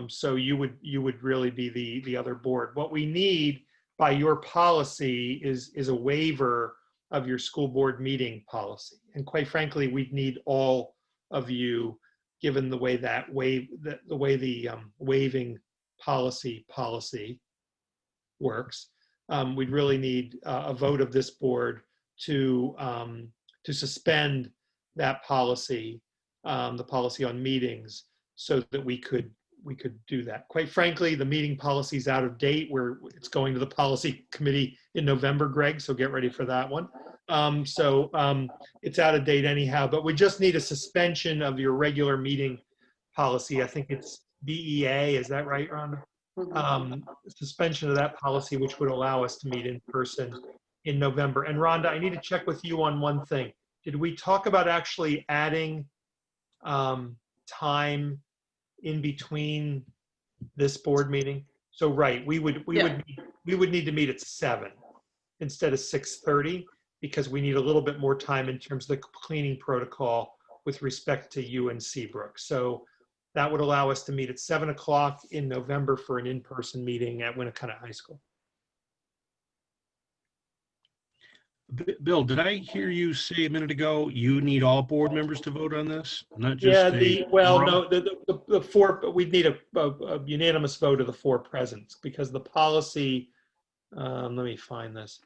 So you would really be the other board. What we need by your policy is a waiver of your school board meeting policy. And quite frankly, we'd need all of you, given the way that the waiving policy works. We'd really need a vote of this board to suspend that policy, the policy on meetings, so that we could do that. Quite frankly, the meeting policy is out of date. It's going to the policy committee in November, Greg, so get ready for that one. It's out of date anyhow, but we just need a suspension of your regular meeting policy. I think it's BEA, is that right, Rhonda? Suspension of that policy, which would allow us to meet in person in November. And Rhonda, I need to check with you on one thing. Did we talk about actually adding time in between this board meeting? So right, we would need to meet at 7 instead of 6:30 because we need a little bit more time in terms of the cleaning protocol with respect to you and Seabrook. So that would allow us to meet at 7 o'clock in November for an in-person meeting at Winnicott High School. Bill, did I hear you say a minute ago, you need all board members to vote on this? Not just Yeah, a well, quorum? no, the four, but we'd need a unanimous vote of the four present because the policy, let me find this.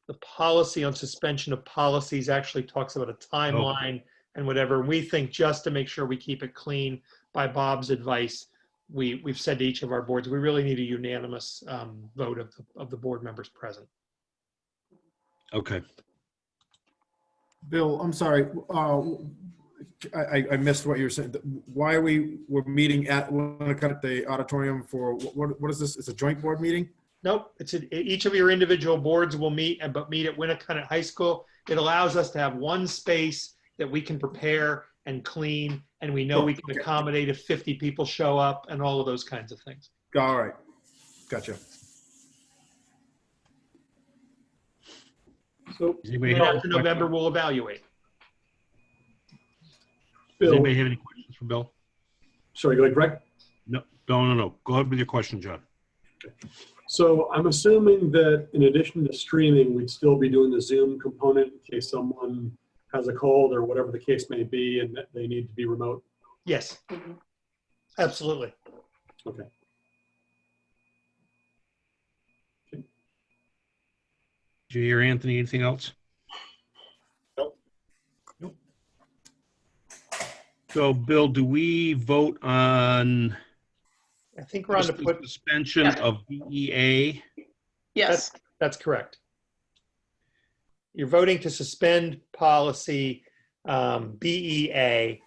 The policy on suspension of policies actually talks about a timeline and whatever. We think just to make sure we keep it clean, by Bob's advice, we've said to each of our boards, we really need a unanimous vote of the board members present. Okay. Bill, I'm sorry. I missed what you were saying. Why are we're meeting at Winnicott at the auditorium for, what is this? It's a joint board meeting? Nope, each of your individual boards will meet, but meet at Winnicott High School. It allows us to have one space that we can prepare and clean, and we know we can accommodate if 50 people show up and all of those kinds of things. All right. Gotcha. So, Does anybody And have after November, we'll evaluate. Does Bill, anybody have any questions for Bill? sorry, go ahead, Greg. No. Go ahead with your question, John. So I'm assuming that in addition to streaming, we'd still be doing the Zoom component in case someone has a cold or whatever the case may be and that they need to be remote. Yes, absolutely. Okay. Jay or Anthony, anything else? Nope. So, Bill, do we vote on I think we're on to the put, suspension Yeah. of BEA? Yes, that's correct. You're voting to suspend policy BEA,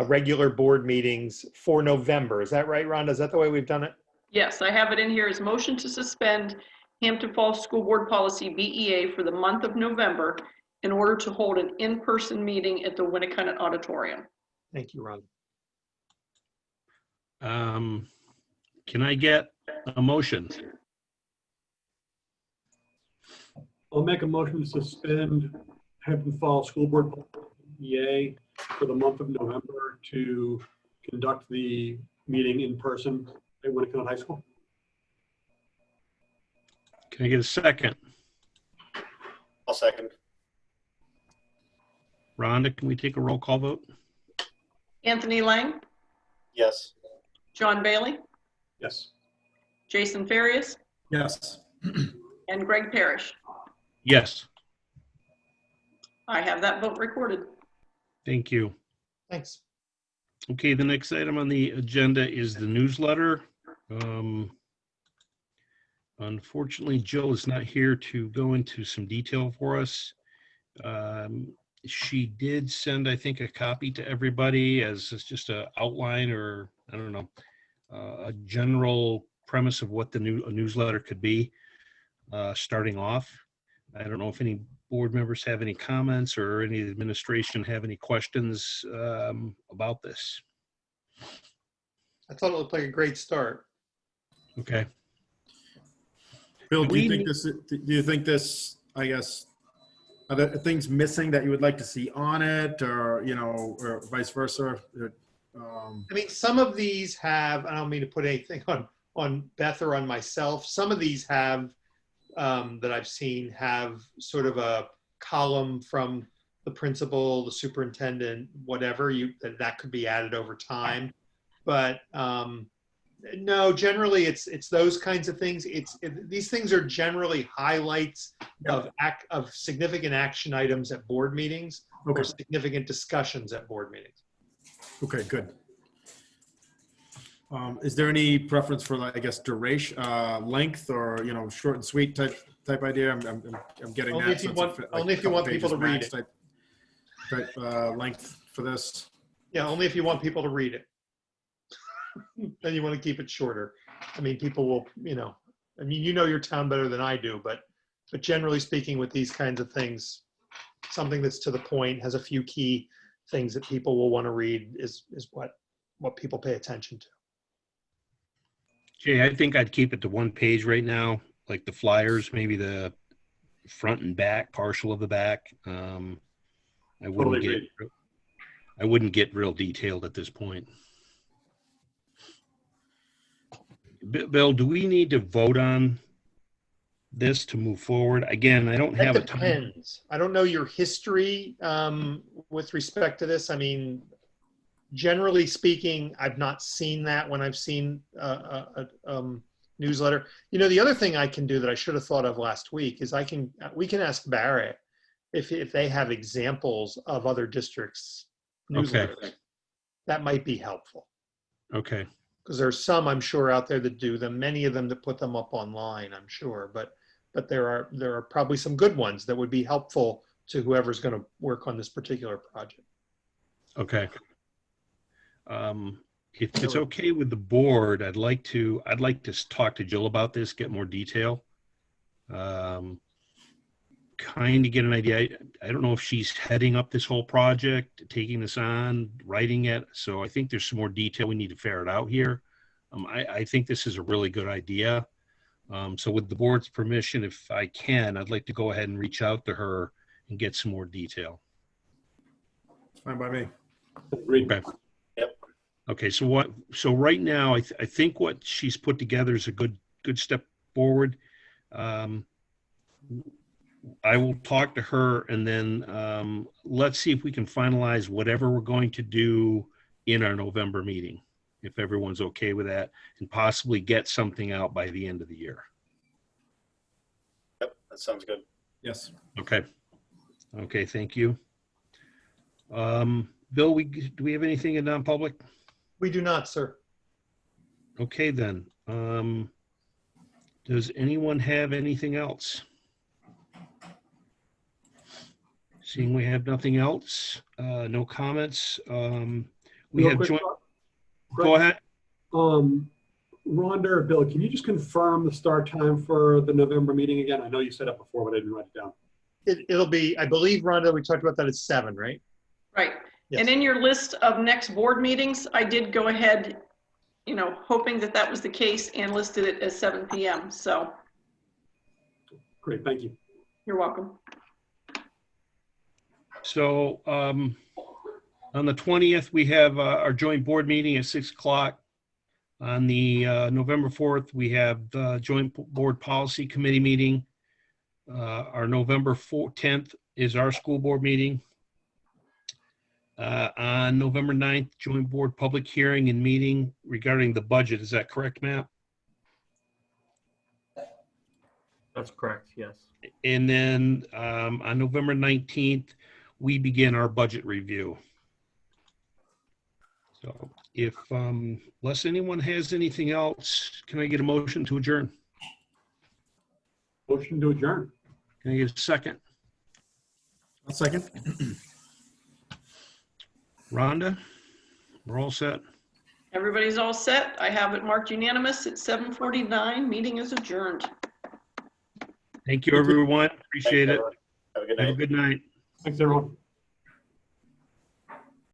regular board meetings for November. Is that right, Rhonda? Is that the way we've done it? yes, I have it in here as motion to suspend Hampton Falls School Board Policy BEA for the month of November in order to hold an in-person meeting at the Winnicott Auditorium. Thank you, Rhonda. Can I get a motion? I'll make a motion to suspend Hampton Falls School Board EA for the month of November to conduct the meeting in person at Winnicott High School. Can I get a second? I'll second. Rhonda, can we take a roll call vote? Anthony Lang, Yes. John Bailey, Yes. Jason Farias, Yes. and Greg Parrish. Yes. I have that vote recorded. Thank you. Thanks. Okay, the next item on the agenda is the newsletter. Unfortunately, Jill is not here to go into some detail for us. She did send, I think, a copy to everybody as just an outline or, I don't know, a general premise of what the newsletter could be starting off. I don't know if any board members have any comments or any administration have any questions about this. I thought it looked like a great start. Okay. Bill, do you We- think this, I guess, are there things missing that you would like to see on it, or, you know, or vice versa? I mean, some of these have, I don't mean to put anything on Beth or on myself. Some of these have, that I've seen have sort of a column from the principal, the superintendent, whatever, that could be added over time. But no, generally it's those kinds of things. These things are generally highlights of significant action items at board meetings Okay. or significant discussions at board meetings. Okay, good. Is there any preference for, like, I guess, duration, length, or, you know, short and sweet type idea? I'm getting Only that. if you so it's want- like only if you couple want people pages to read max it. Type length for this. Yeah, only if you want people to read it. Then you want to keep it shorter. I mean, people will, you know your town better than I do, but generally speaking, with these kinds of things, something that's to the point, has a few key things that people will want to read is what people pay attention to. Jay, I think I'd keep it to one page right now, like the flyers, maybe the front and back, partial of the back. I wouldn't get real detailed at this point. Bill, do we need to vote on this to move forward. Again, I don't have That a time. depends. I don't know your history with respect to this. I mean, generally speaking, I've not seen that when I've seen a newsletter. You know, the other thing I can do that I should have thought of last week is we can ask Barrett if they have examples of other districts' newsletters. Okay. That might be helpful. Okay. Because there's some, I'm sure, out there that do them, many of them that put them up online, I'm sure, but there are probably some good ones that would be helpful to whoever's going to work on this particular project. Okay. If it's okay with the board, I'd like to talk to Jill about this, get more detail. Kind of get an idea. I don't know if she's heading up this whole project, taking this on, writing it. So I think there's some more detail we need to ferret out here. I think this is a really good idea. So with the board's permission, if I can, I'd like to go ahead and reach out to her and get some more detail. Fine by me. Agreed. Okay. Yep. Okay. So right now, I think what she's put together is a good step forward. I will talk to her, and then let's see if we can finalize whatever we're going to do in our November meeting, if everyone's okay with that, and possibly get something out by the end of the year. Yep, that sounds good. Yes. Okay. Okay, thank you. Bill, do we have anything in non-public? We do not, sir. Okay, then. Does anyone have anything else? Seeing we have nothing else, no comments. We Real have quick, joint. Greg, Go ahead. Rhonda or Bill, can you just confirm the start time for the November meeting again? I know you said it before, but I didn't write it down. It'll be, I believe, Rhonda, we talked about that at 7, right? Right. Yes. And in your list of next board meetings, I did go ahead, you know, hoping that was the case, and listed it as 7 p.m. So Great, thank you. you're welcome. So on the 20th, we have our joint board meeting at 6 o'clock. On the November 4th, we have the joint board policy committee meeting. Our November 10th is our school board meeting. On November 9th, joint board public hearing and meeting regarding the budget. Is that correct, Matt? That's correct, yes. And then on November 19th, we begin our budget review. So if, unless anyone has anything else, can I get a motion to adjourn? Motion to adjourn. Can I get a second? I'll second. Rhonda, we're all set. Everybody's all set. I have it marked unanimous at 7:49. Meeting is adjourned. Thank you, everyone. Appreciate it. Have a good Have night. a good night. Thanks, everyone.